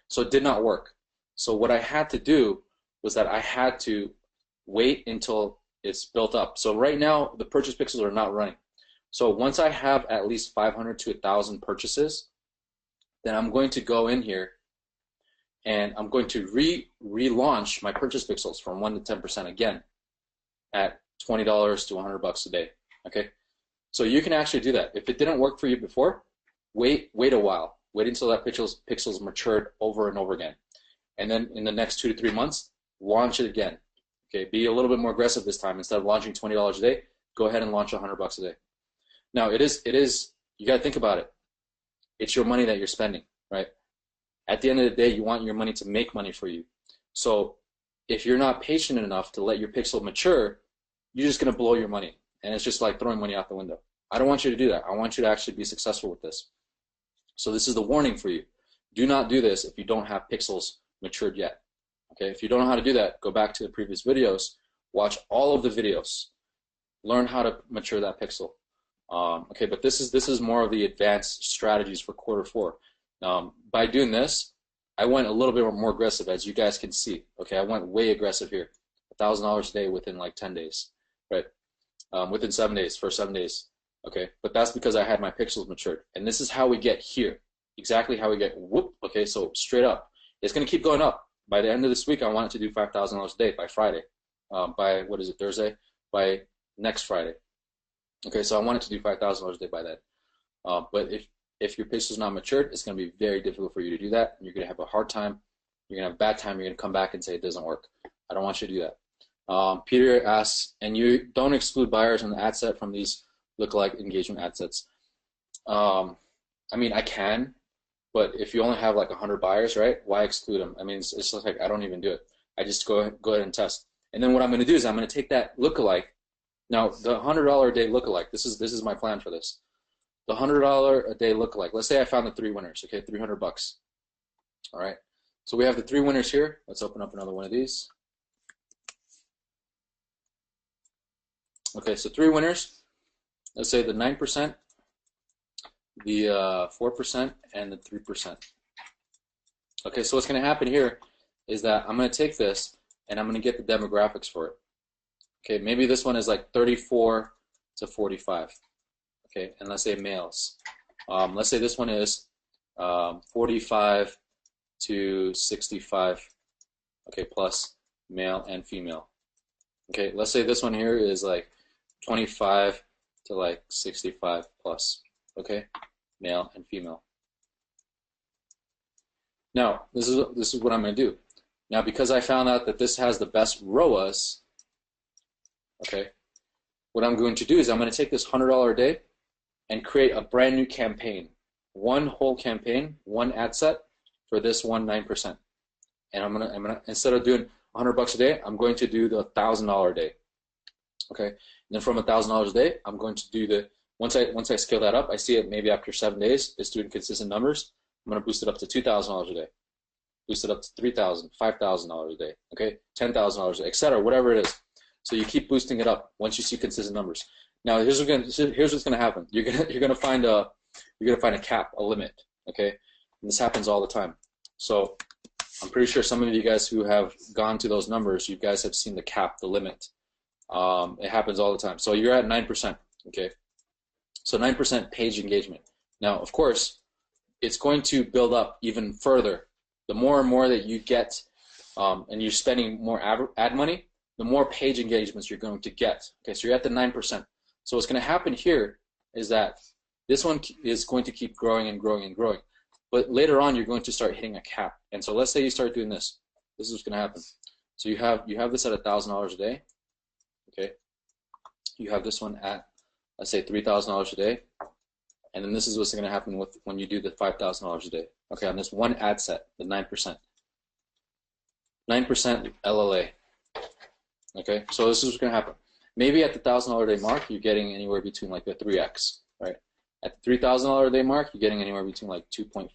So it did not work. So what I had to do was that I had to wait until it's built up. So right now the purchase pixels are not running. So once I have at least 500 to 1,000 purchases, then I'm going to go in here and I'm going to relaunch my purchase pixels from 1 to 10% again at $20 to $100 a day. Okay, so you can actually do that. If it didn't work for you before, wait a while. Wait until that pixels matured over and over again, and then in the next 2 to 3 months, launch it again. Okay, be a little bit more aggressive this time. Instead of launching $20 a day, go ahead and launch $100 a day. Now it is. You got to think about it. It's your money that you're spending, right? At the end of the day, you want your money to make money for you. So if you're not patient enough to let your pixel mature, you're just going to blow your money. And it's just like throwing money out the window. I don't want you to do that. I want you to actually be successful with this. So this is the warning for you. Do not do this if you don't have pixels matured yet. Okay, if you don't know how to do that, go back to the previous videos, watch all of the videos, learn how to mature that pixel. Okay, but this is more of the advanced strategies for Q4. By doing this, I went a little bit more aggressive, as you guys can see. Okay, I went way aggressive here, $1,000 a day within like 10 days, right? Within 7 days, for 7 days. Okay, but that's because I had my pixels matured, and this is how we get here. Exactly how we get whoop. Okay, so straight up, it's going to keep going up. By the end of this week, I want it to do $5,000 a day by Friday. By what is it, Thursday? By next Friday. Okay, so I want it to do $5,000 a day by then. But if your pixel is not matured, it's going to be very difficult for you to do that. And you're going to have a hard time. You're going to have a bad time. You're going to come back and say it doesn't work. I don't want you to do that. Peter asks, and you don't exclude buyers on the ad set from these lookalike engagement ad sets. I mean, I can, but if you only have like 100 buyers, right? Why exclude them? I mean, it's just like I don't even do it. I just go ahead and test. And then what I'm going to do is I'm going to take that lookalike. Now, the $100 a day lookalike. This is my plan for this. The $100 a day lookalike. Let's say I found the 3 winners. Okay, $300. All right. So we have the 3 winners here. Let's open up another one of these. Okay, so 3 winners. Let's say the 9%, the 4%, and the 3%. Okay, so what's going to happen here is that I'm going to take this and I'm going to get the demographics for it. Okay, maybe this one is like 34 to 45. Okay, and let's say males. Let's say this one is 45 to 65. Okay, plus male and female. Okay, let's say this one here is like 25 to like 65 plus. Okay, male and female. Now, this is what I'm going to do. Now, because I found out that this has the best ROAS, okay, what I'm going to do is I'm going to take this $100 a day and create a brand new campaign. One whole campaign, one ad set for this 9%. And I'm gonna instead of doing $100 a day, I'm going to do the $1,000 a day. Okay, and then from $1,000 a day, I'm going to do the once I scale that up, I see it maybe after 7 days, it's doing consistent numbers. I'm gonna boost it up to $2,000 a day, boost it up to $3,000, $5,000 a day. Okay, $10,000, etc. Whatever it is. So you keep boosting it up once you see consistent numbers. Now here's what's gonna happen. You're gonna find a cap, a limit. Okay, and this happens all the time. So I'm pretty sure some of you guys who have gone to those numbers, you guys have seen the cap, the limit. It happens all the time. So you're at 9%, okay? So 9% page engagement. Now, of course, it's going to build up even further. The more and more that you get and you're spending more ad money, the more page engagements you're going to get. Okay, so you're at the 9%. So what's going to happen here is that this one is going to keep growing and growing and growing. But later on, you're going to start hitting a cap. And so let's say you start doing this. This is what's going to happen. So you have this at $1,000 a day. Okay. You have this one at, let's say, $3,000 a day. And then this is what's going to happen with when you do the $5,000 a day. Okay, on this one ad set, the 9%. 9% LLA. Okay, so this is what's going to happen. Maybe at the $1,000 a day mark, you're getting anywhere between like a 3x, right? At the $3,000 a day mark, you're getting anywhere between like 2.5,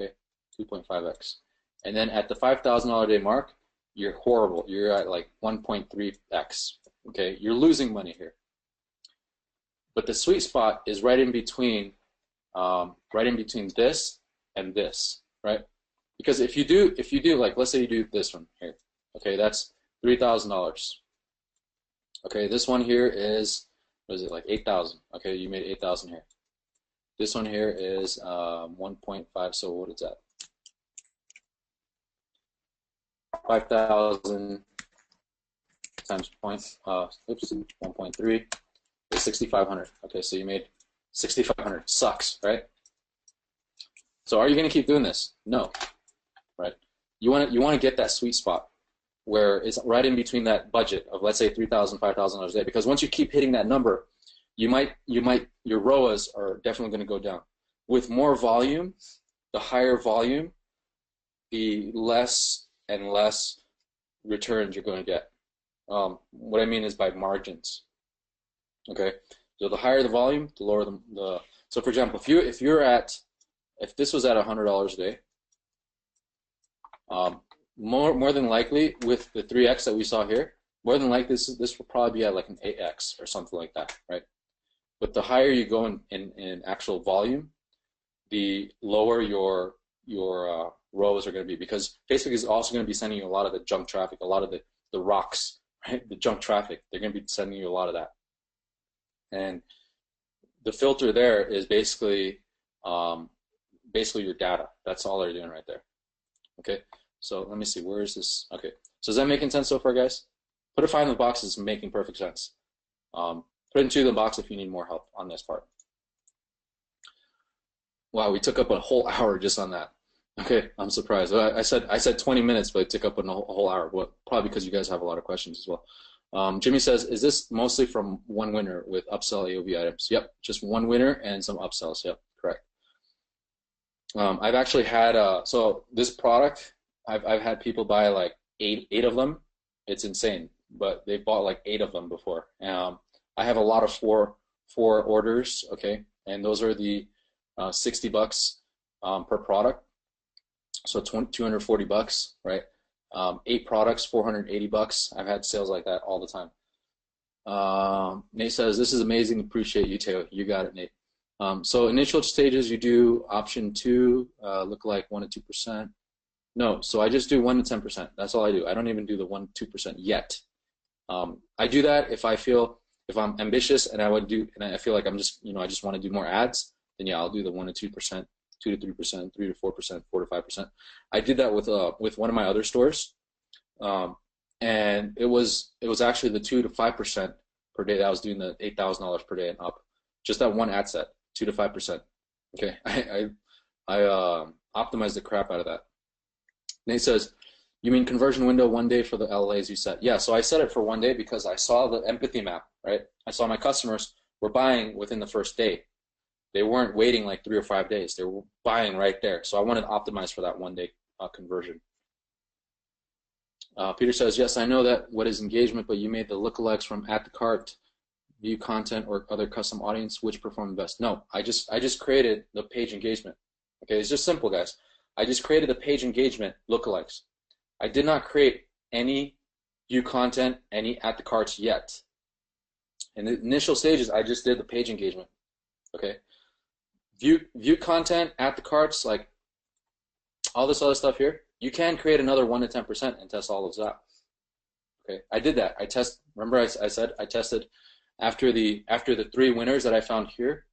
okay, 2.5x. And then at the $5,000 a day mark, you're horrible. You're at like 1.3x, okay? You're losing money here. But the sweet spot is right in between this and this, right? Because if you do like, let's say you do this one here, okay, that's $3,000. Okay, this one here is, what is it, like 8,000? Okay, you made 8,000 here. This one here is 1.5. So what is that? 5,000 times 1.3 is 6,500. Okay, so you made 6,500. Sucks, right? So are you going to keep doing this? No, right? You want to get that sweet spot where it's right in between that budget of, let's say, $3,000, $5,000 a day. Because once you keep hitting that number, your ROAS are definitely going to go down. With more volume, the higher volume, the less and less returns you're going to get. What I mean is by margins. Okay, so the higher the volume, the lower the. So for example, if this was at $100 a day, more than likely with the 3x that we saw here, more than likely this will probably be at like an 8x or something like that, right? But the higher you go in actual volume, the lower your ROAS are going to be, because Facebook is also going to be sending you a lot of the junk traffic, a lot of the rocks, right? The junk traffic. They're going to be sending you a lot of that. And the filter there is basically your data. That's all they're doing right there. Okay. So let me see. Where is this? Okay. So is that making sense so far, guys? Put a 5 in the box. It's making perfect sense. Put it in 2 in the box if you need more help on this part. Wow, we took up a whole hour just on that. Okay, I'm surprised. I said 20 minutes, but it took up a whole hour. Well, probably because you guys have a lot of questions as well. Jimmy says, is this mostly from one winner with upsell AOV items? Yep, just one winner and some upsells. Yep, correct. I've actually had so this product, I've had people buy like eight of them. It's insane, but they bought like 8 of them before. I have a lot of four orders, okay, and those are the $60 per product, so $240, right? 8 products, $480. I've had sales like that all the time. Nate says, this is amazing. Appreciate you, Teo. You got it, Nate. So initial stages, you do option 2, look like 1 to 2%. No, so I just do 1 to 10%. That's all I do. I don't even do the 1 to 2% yet. I do that if I'm ambitious and I feel like I'm just, I just want to do more ads, then yeah, I'll do the 1 to 2%, 2 to 3%, 3 to 4%, 4 to 5%. I did that with one of my other stores, and it was actually the 2 to 5% per day that I was doing, the $8,000 per day and up, just that one ad set, 2 to 5%. Okay, I optimized the crap out of that. Nate says, you mean conversion window 1 day for the LAs you set? Yeah, so I set it for 1 day because I saw the empathy map, right? I saw my customers were buying within the first day. They weren't waiting like 3 or 5 days. They were buying right there. So I wanted to optimize for that 1 day conversion. Peter says, yes, I know that what is engagement, but you made the lookalikes from at the cart, view content, or other custom audience, which performed best? No, I just created the page engagement. Okay, it's just simple, guys. I just created the page engagement lookalikes. I did not create any view content, any at the carts yet. In the initial stages, I just did the page engagement. Okay, view content, at the carts, like all this other stuff here. You can create another 1 to 10% and test all of that. Okay, I did that. Remember I said I tested after the 3 winners that I found here,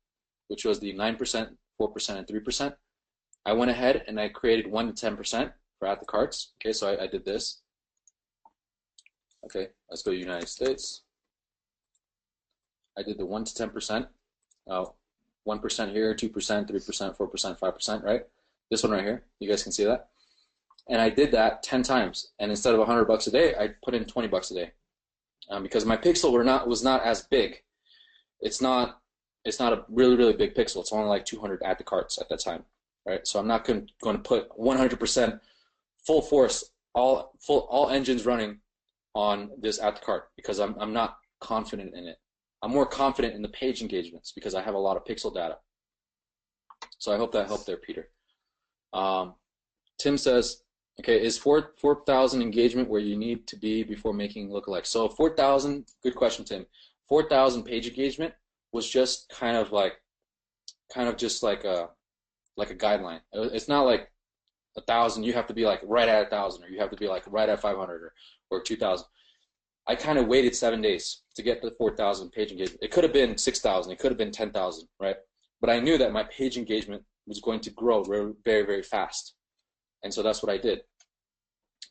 which was the 9%, 4%, and 3%. I went ahead and I created 1 to 10% for at the carts. Okay, so I did this. Okay, let's go to United States. I did the 1 to 10%, 1% here, 2%, 3%, 4%, 5%, right? This one right here, you guys can see that. And I did that 10 times, and instead of $100 a day, I put in $20 a day, because my pixel was not as big. It's not a really big pixel. It's only like 200 at the carts at that time, right? So I'm not going to put 100% full force, all engines running on this at the cart, because I'm not confident in it. I'm more confident in the page engagements because I have a lot of pixel data. So I hope that helped there, Peter. Tim says, okay, is 4,000 engagement where you need to be before making lookalikes? So 4,000, good question, Tim. 4,000 page engagement was just kind of just like a guideline. It's not like 1,000. You have to be like right at 1,000, or you have to be like right at 500 or 2,000. I kind of waited 7 days to get the 4,000 page engagement. It could have been 6,000. It could have been 10,000, right? But I knew that my page engagement was going to grow very, very fast, and so that's what I did.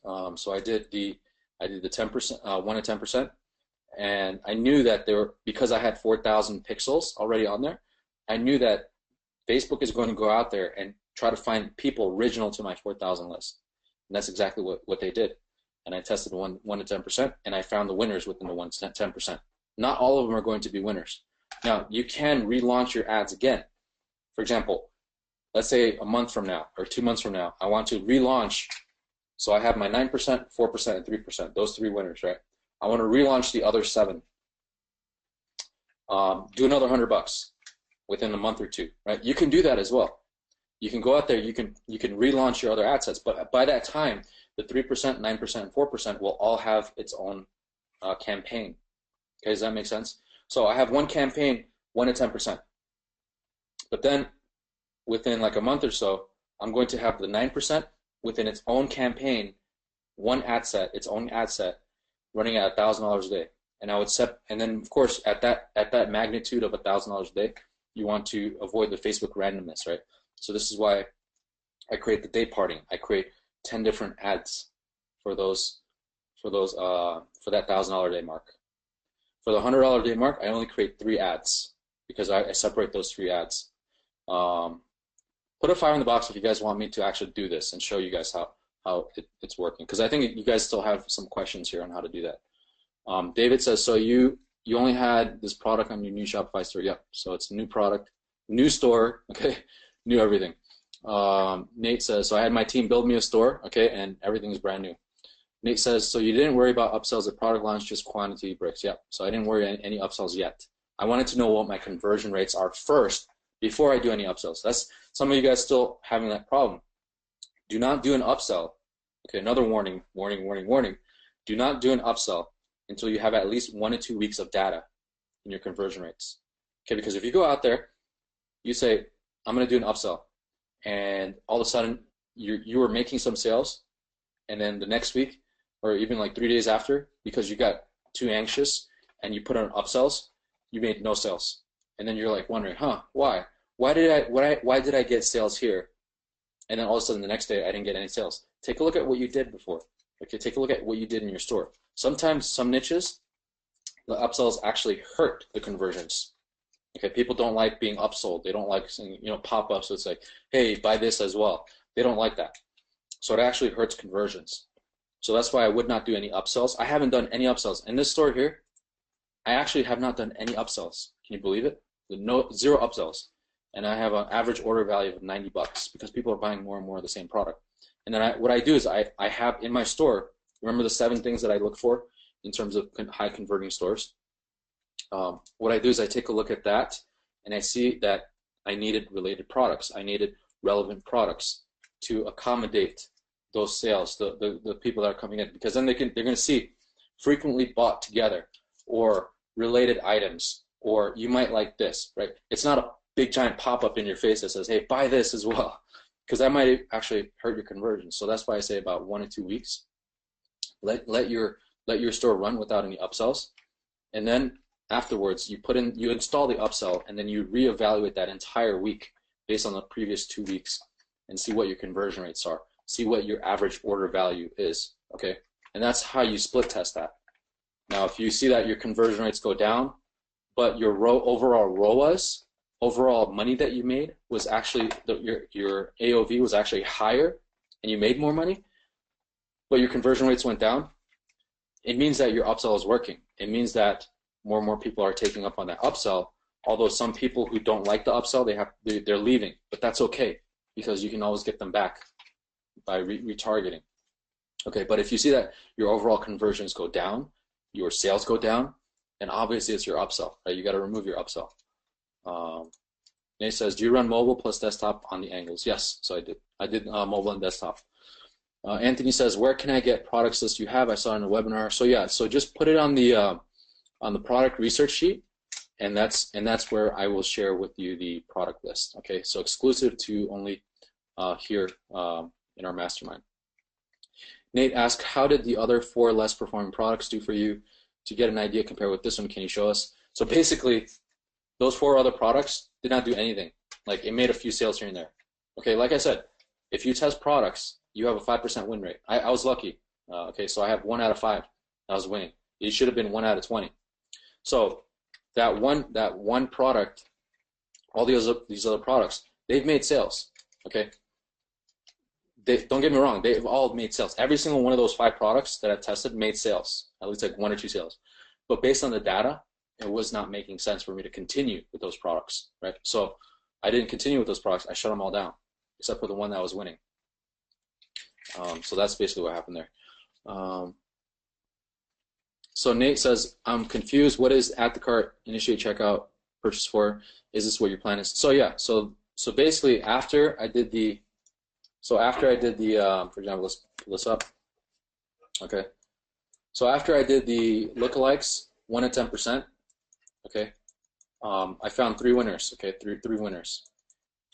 So I did the 10%, 1 to 10%, and I knew that because I had 4,000 pixels already on there, I knew that Facebook is going to go out there and try to find people original to my 4,000 list, and that's exactly what they did. And I tested 1 to 10%, and I found the winners within the 1 to 10%. Not all of them are going to be winners. Now, you can relaunch your ads again. For example, let's say a month from now or 2 months from now, I want to relaunch. So I have my 9%, 4%, and 3%, those 3 winners, right? I want to relaunch the other 7. Do another $100 within a month or 2, right? You can do that as well. You can go out there, you can relaunch your other ad sets, but by that time, the 3%, 9%, and 4% will all have its own campaign. Okay, does that make sense? So I have one campaign, 1 to 10%. But then within like a month or so, I'm going to have the 9% within its own campaign, its own ad set, running at $1,000 a day. And I would set, and then of course at that magnitude of $1,000 a day, you want to avoid the Facebook randomness, right? So this is why I create the day parting. I create 10 different ads for that $1,000 a day mark. For the $100 a day mark, I only create 3 ads because I separate those 3 ads. Put a 5 in the box if you guys want me to actually do this and show you guys how it's working, because I think you guys still have some questions here on how to do that. David says, so you only had this product on your new Shopify store? Yep. So it's a new product, new store, okay, new everything. Nate says, so I had my team build me a store, okay, and everything is brand new. Nate says, so you didn't worry about upsells at product launch, just quantity breaks? Yep. So I didn't worry any upsells yet. I wanted to know what my conversion rates are first before I do any upsells. That's some of you guys still having that problem. Do not do an upsell. Okay, another warning. Do not do an upsell until you have at least 1 to 2 weeks of data in your conversion rates. Okay, because if you go out there, you say, I'm going to do an upsell, and all of a sudden you are making some sales, and then the next week or even like 3 days after, because you got too anxious, and you put on upsells, you made no sales. And then you're like wondering, why? Why did I get sales here? And then all of a sudden the next day I didn't get any sales. Take a look at what you did before. Okay, take a look at what you did in your store. Sometimes some niches, the upsells actually hurt the conversions. Okay, people don't like being upsold. They don't like seeing, pop-ups. So it's like, hey, buy this as well. They don't like that. So it actually hurts conversions. So that's why I would not do any upsells. I haven't done any upsells. In this store here, I actually have not done any upsells. Can you believe it? Zero upsells. And I have an average order value of $90 because people are buying more and more of the same product. And then what I do is I have in my store, remember the 7 things that I look for in terms of high converting stores? What I do is I take a look at that and I see that I needed related products. I needed relevant products to accommodate those sales, the people that are coming in, because then they're going to see frequently bought together or related items, or you might like this, right? It's not a big giant pop-up in your face that says, hey, buy this as well, because that might actually hurt your conversion. So that's why I say about 1 to 2 weeks. Let your store run without any upsells, and then afterwards you install the upsell, and then you reevaluate that entire week based on the previous 2 weeks and see what your conversion rates are. See what your average order value is, okay? And that's how you split test that. Now, if you see that your conversion rates go down, but your overall ROAS, overall money that you made was actually, your AOV was actually higher and you made more money, but your conversion rates went down, it means that your upsell is working. It means that more and more people are taking up on that upsell, although some people who don't like the upsell, they're leaving, but that's okay because you can always get them back by retargeting. Okay, but if you see that your overall conversions go down, your sales go down, then obviously it's your upsell, right? You got to remove your upsell. Nate says, do you run mobile plus desktop on the angles? Yes, so I did. I did mobile and desktop. Anthony says, where can I get products list you have? I saw in a webinar. So yeah, so just put it on the product research sheet, and that's where I will share with you the product list. Okay, so exclusive to only here in our mastermind. Nate asked, how did the other 4 less performing products do for you? To get an idea compared with this one, can you show us? So basically, those 4 other products did not do anything. Like, it made a few sales here and there. Okay, like I said, if you test products, you have a 5% win rate. I was lucky. Okay, so I have 1 out of 5 that was winning. It should have been 1 out of 20. So that one product, all these other products, they've made sales. Okay. Don't get me wrong, they've all made sales. Every single one of those 5 products that I've tested made sales, at least like 1 or 2 sales. But based on the data, it was not making sense for me to continue with those products, right? So I didn't continue with those products. I shut them all down, except for the one that was winning. So that's basically what happened there. So Nate says, I'm confused. What is at the cart, initiate checkout, purchase for? Is this what your plan is? So yeah, so basically after I did the, for example, let's pull this up. Okay. So after I did the lookalikes, 1 to 10%, okay, I found 3 winners, okay, three winners.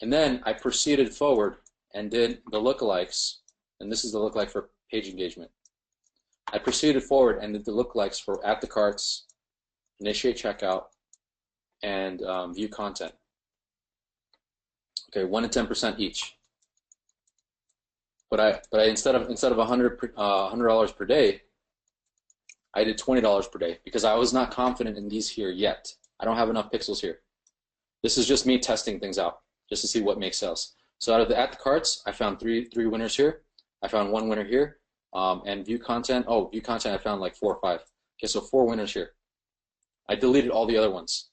And then I proceeded forward and did the lookalikes, and this is the lookalike for page engagement. I proceeded forward and did the lookalikes for at the carts, initiate checkout, and view content. Okay, 1 to 10% each. But I instead of $100 per day, I did $20 per day because I was not confident in these here yet. I don't have enough pixels here. This is just me testing things out just to see what makes sales. So out of the at the carts, I found three winners here. I found 1 winner here, and view content. Oh, view content, I found like 4 or 5. Okay, so 4 winners here. I deleted all the other ones.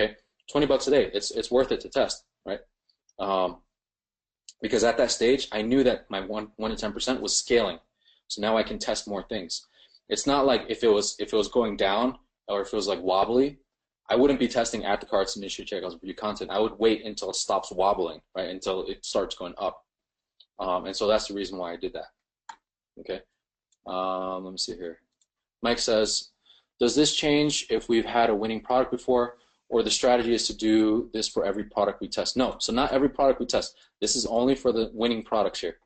Okay, $20 a day. It's worth it to test, right? Because at that stage, I knew that my 1 to 10% was scaling. So now I can test more things. It's not like if it was going down or if it was like wobbly, I wouldn't be testing at the carts and initiate checkouts view content. I would wait until it stops wobbling, right? Until it starts going up. And so that's the reason why I did that. Okay. Let me see here. Mike says, does this change if we've had a winning product before, or the strategy is to do this for every product we test? No, so not every product we test. This is only for the winning products here.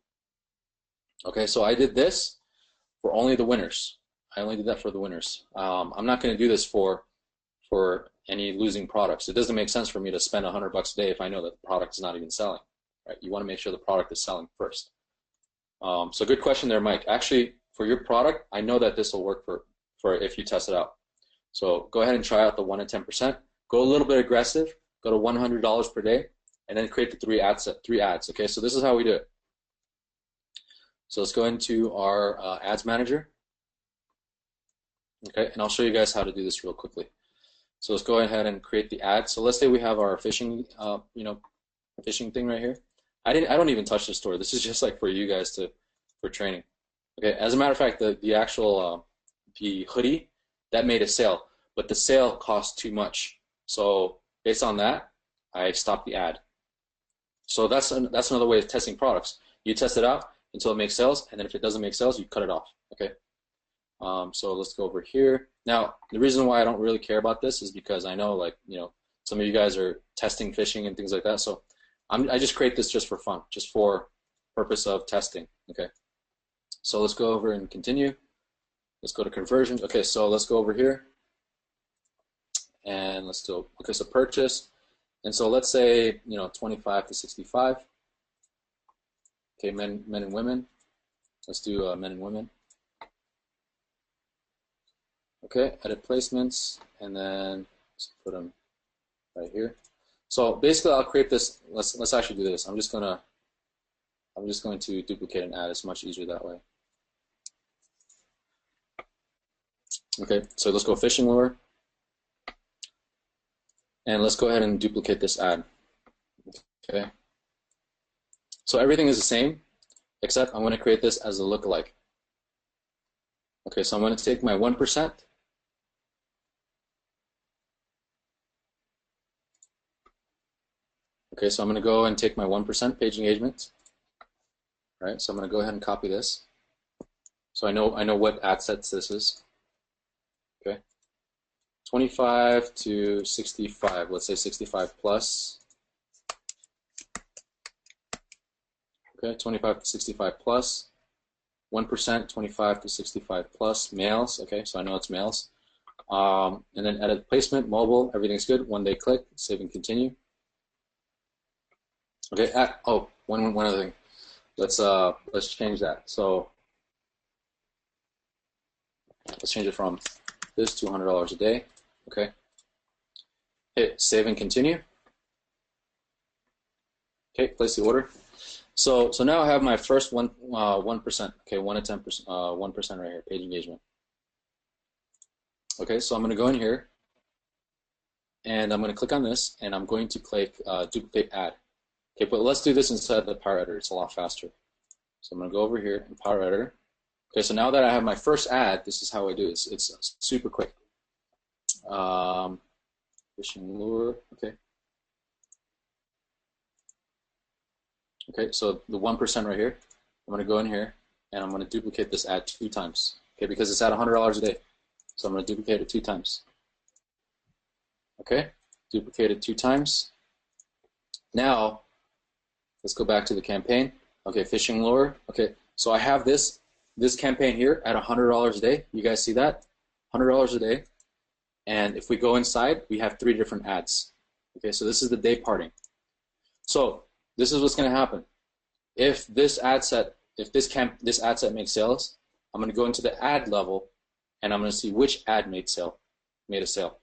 Okay, so I did this for only the winners. I only did that for the winners. I'm not going to do this for any losing products. It doesn't make sense for me to spend $100 a day if I know that the product is not even selling. Right? You want to make sure the product is selling first. So good question there, Mike. Actually, for your product, I know that this will work for if you test it out. So go ahead and try out the 1 to 10%. Go a little bit aggressive. Go to $100 per day, and then create the three ads. Okay, so this is how we do it. So let's go into our ads manager. Okay, and I'll show you guys how to do this real quickly. So let's go ahead and create the ad. So let's say we have our fishing, fishing thing right here. I don't even touch the store. This is just like for you guys for training. Okay, as a matter of fact, the actual the hoodie that made a sale, but the sale cost too much. So based on that, I stopped the ad. So that's another way of testing products. You test it out until it makes sales, and then if it doesn't make sales, you cut it off. Okay. So let's go over here. Now, the reason why I don't really care about this is because I know, like, some of you guys are testing fishing and things like that. So I just create this just for fun, just for purpose of testing. Okay. So let's go over and continue. Let's go to conversions. Okay, so let's go over here. And let's do, okay, so purchase. And so let's say, 25 to 65. Okay, men and women. Let's do men and women. Okay, edit placements, and then let's put them right here. So basically, I'll create this. Let's actually do this. I'm just going to duplicate an ad. It's much easier that way. Okay, so let's go fishing lure, and let's go ahead and duplicate this ad. Okay. So everything is the same, except I'm going to create this as a lookalike. Okay, so I'm going to take my 1%. Okay, so I'm going to go and take my 1% page engagement. All right, so I'm going to go ahead and copy this. So I know what ad sets this is. Okay, 25 to 65. Let's say 65 plus. Okay, 25 to 65 plus. 1%, 25 to 65 plus, males. Okay, so I know it's males. And then edit placement, mobile, everything's good. One day click, save and continue. Okay. One other thing. Let's change that. So let's change it from this to $100 a day. Okay. Hit save and continue. Okay. Place the order. So now I have my first 1%. Okay, 1 to 10%, 1% right here, page engagement. Okay, so I'm going to go in here, and I'm going to click on this, and I'm going to click duplicate ad. Okay, but let's do this inside the Power Editor. It's a lot faster. So I'm going to go over here in Power Editor. Okay, so now that I have my first ad, this is how I do this. It's super quick. Fishing lure. Okay. Okay, so the 1% right here, I'm going to go in here, and I'm going to duplicate this ad 2 times. Okay, because it's at $100 a day. So I'm going to duplicate it 2 times. Okay, duplicate it 2 times. Now, let's go back to the campaign. Okay, fishing lure. Okay, so I have this campaign here at $100 a day. You guys see that? $100 a day. And if we go inside, we have 3 different ads. Okay, so this is the day parting. So this is what's going to happen. If this ad set makes sales, I'm going to go into the ad level, and I'm going to see which ad made a sale.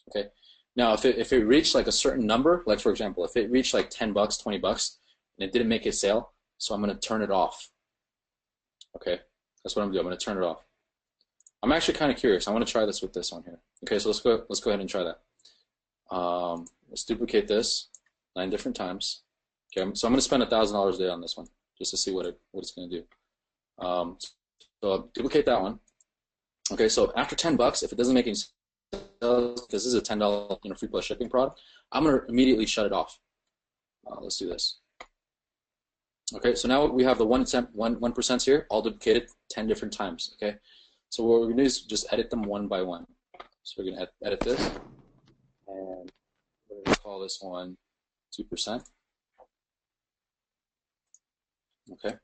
Okay. Now, if it reached like a certain number, like for example, if it reached like $10, $20, and it didn't make a sale, so I'm going to turn it off. Okay, that's what I'm doing. I'm going to turn it off. I'm actually kind of curious. I want to try this with this one here. Okay, so let's go ahead and try that. Let's duplicate this 9 different times. Okay, so I'm going to spend $1,000 a day on this one just to see what it's going to do. So I'll duplicate that one. Okay, so after $10, if it doesn't make any sales, because this is a $10 free plus shipping product, I'm going to immediately shut it off. Let's do this. Okay, so now we have the 1% here, all duplicated 10 different times. Okay, so what we're going to do is just edit them one by one. So we're going to edit this, and we're going to call this one 2%. Okay,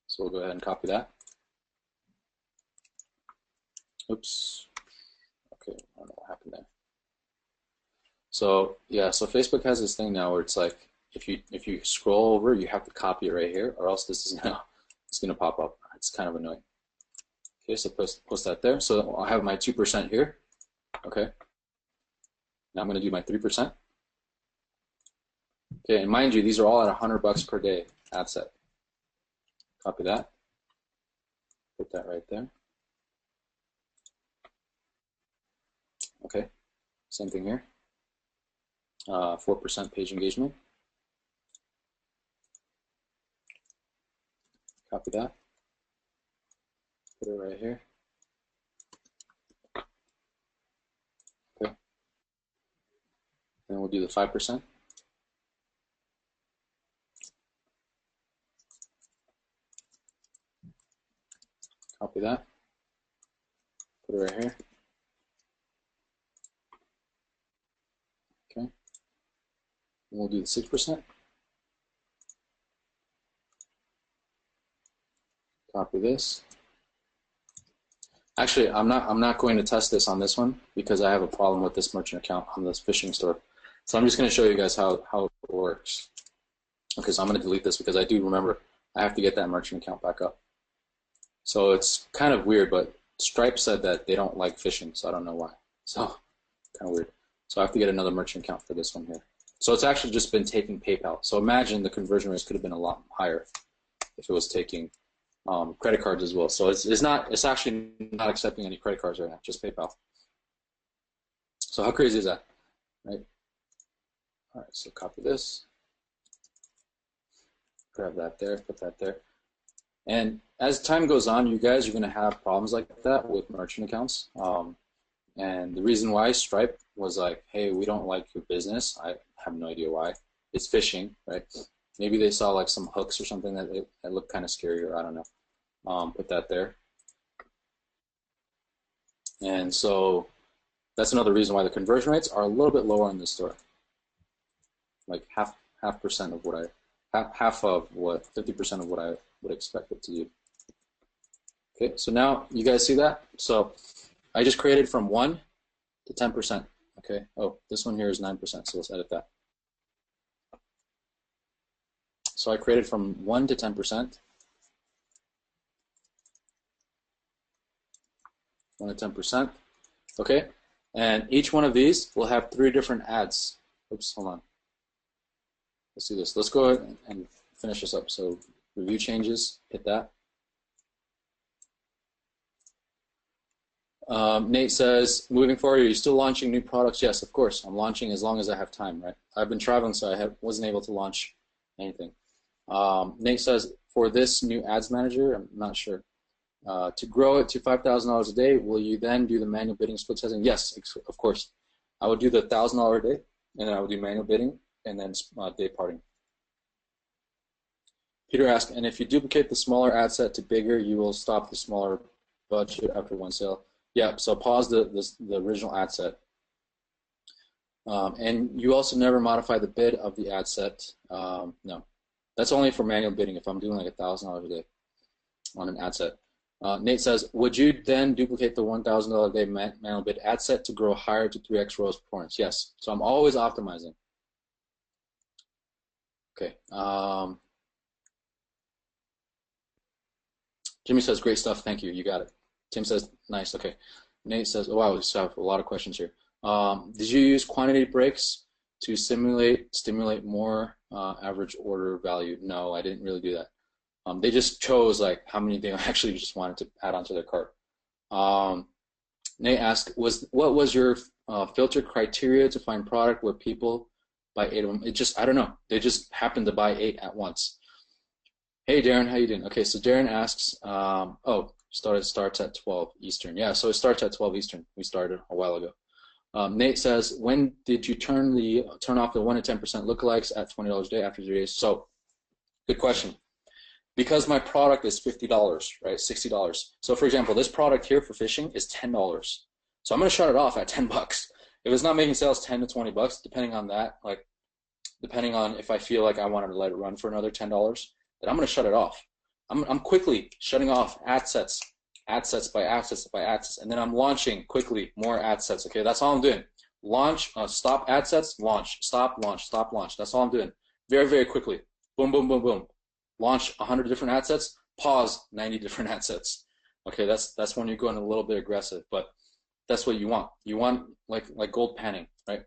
so we'll go ahead and copy that. Oops. Okay, I don't know what happened there. So yeah, so Facebook has this thing now where it's like if you scroll over, you have to copy it right here, or else this is gonna it's gonna pop up. It's kind of annoying. Okay, so post that there. So I'll have my 2% here. Okay. Now I'm gonna do my 3%. Okay, and mind you, these are all at $100 per day ad set. Copy that. Put that right there. Okay, same thing here. 4% page engagement. Copy that. Put it right here. Okay. Then we'll do the 5%. Copy that. Put it right here. Okay. And we'll do the 6%. Copy this. Actually, I'm not going to test this on this one because I have a problem with this merchant account on this phishing store. So I'm just going to show you guys how it works. Okay, so I'm going to delete this because I do remember I have to get that merchant account back up. So it's kind of weird, but Stripe said that they don't like phishing, so I don't know why. So kind of weird. So I have to get another merchant account for this one here. So it's actually just been taking PayPal. So imagine the conversion rates could have been a lot higher if it was taking credit cards as well. So it's actually not accepting any credit cards right now, just PayPal. So how crazy is that, right? All right, so copy this, grab that there, put that there. And as time goes on, you guys are going to have problems like that with merchant accounts. And the reason why Stripe was like, hey, we don't like your business, I have no idea why. It's phishing, right? Maybe they saw like some hooks or something that look kind of scary, or I don't know. Put that there. And so that's another reason why the conversion rates are a little bit lower in this store. Like half percent of what half of what 50% of what I would expect it to do. Okay, so now you guys see that? So I just created from 1 to 10%. Okay. Oh, this one here is 9%, so let's edit that. So I created from 1 to 10%. 1 to 10%. Okay. And each one of these will have 3 different ads. Oops, hold on. Let's do this. Let's go ahead and finish this up. So review changes, hit that. Nate says, moving forward, are you still launching new products? Yes, of course. I'm launching as long as I have time, right? I've been traveling, so I wasn't able to launch anything. Nate says, for this new ads manager, I'm not sure. To grow it to $5,000 a day, will you then do the manual bidding split testing? Yes, of course. I would do the $1,000 a day, and then I would do manual bidding, and then day parting. Peter asked, and if you duplicate the smaller ad set to bigger, you will stop the smaller budget after one sale. Yeah, so pause the original ad set. And you also never modify the bid of the ad set. No, that's only for manual bidding if I'm doing like $1,000 a day on an ad set. Nate says, would you then duplicate the $1,000 a day manual bid ad set to grow higher to 3x ROAS performance? Yes, so I'm always optimizing. Okay. Jimmy says, great stuff, thank you, you got it. Tim says, nice, okay. Nate says, oh wow, we still have a lot of questions here. Did you use quantity breaks to stimulate more average order value? No, I didn't really do that. They just chose like how many they actually just wanted to add onto their cart. Nate asked, what was your filter criteria to find product where people buy 8 of them? It just, I don't know. They just happened to buy 8 at once. Hey Darren, how you doing? Okay, so Darren asks, starts at 12 Eastern. Yeah, so it starts at 12 Eastern. We started a while ago. Nate says, when did you turn off the 1 to 10% lookalikes at $20 a day after 3 days? So, good question. Because my product is $50, right, $60. So for example, this product here for fishing is $10. So I'm going to shut it off at $10. If it's not making sales, 10 to 20 bucks, depending on that, like depending on if I feel like I wanted to let it run for another $10, then I'm going to shut it off. I'm quickly shutting off ad sets ad sets by ad sets by ad sets, and then I'm launching quickly more ad sets. Okay, that's all I'm doing. Launch, stop ad sets, launch, stop, launch, stop, launch. That's all I'm doing. Very, very quickly. Boom, boom, boom, boom. Launch 100 different ad sets, pause 90 different ad sets. Okay, that's when you're going a little bit aggressive, but that's what you want. You want like gold panning, right?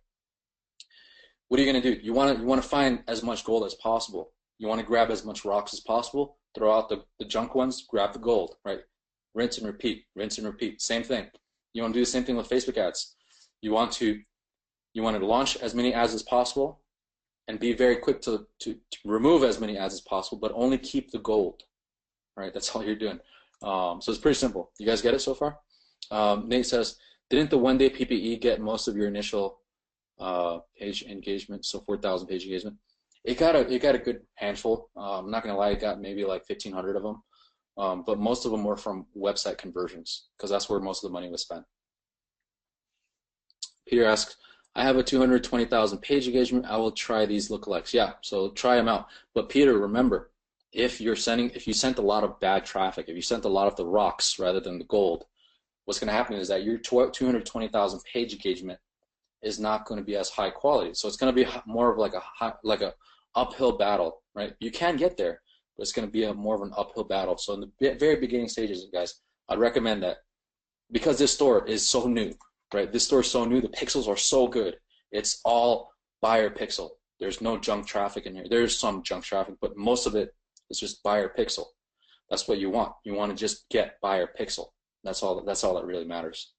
What are you going to do? You want to find as much gold as possible. You want to grab as much rocks as possible, throw out the junk ones, grab the gold, right? Rinse and repeat, rinse and repeat. Same thing. You want to do the same thing with Facebook ads. You want to launch as many ads as possible and be very quick to remove as many ads as possible, but only keep the gold, right? That's all you're doing. So it's pretty simple. You guys get it so far? Nate says, didn't the one-day PPE get most of your initial page engagement, so 4,000 page engagement? It got a good handful. I'm not gonna lie, it got maybe like 1,500 of them, but most of them were from website conversions because that's where most of the money was spent. Peter asks, I have a 220,000 page engagement. I will try these lookalikes. Yeah, so try them out. But Peter, remember, if you sent a lot of bad traffic, if you sent a lot of the rocks rather than the gold, what's going to happen is that your 220,000 page engagement is not going to be as high quality. So it's going to be more of like a uphill battle, right? You can get there, but it's going to be more of an uphill battle. So in the very beginning stages, guys, I'd recommend that because this store is so new, right? This store is so new. The pixels are so good. It's all buyer pixel. There's no junk traffic in here. There's some junk traffic, but most of it is just buyer pixel. That's what you want. You want to just get buyer pixel. That's all that really matters.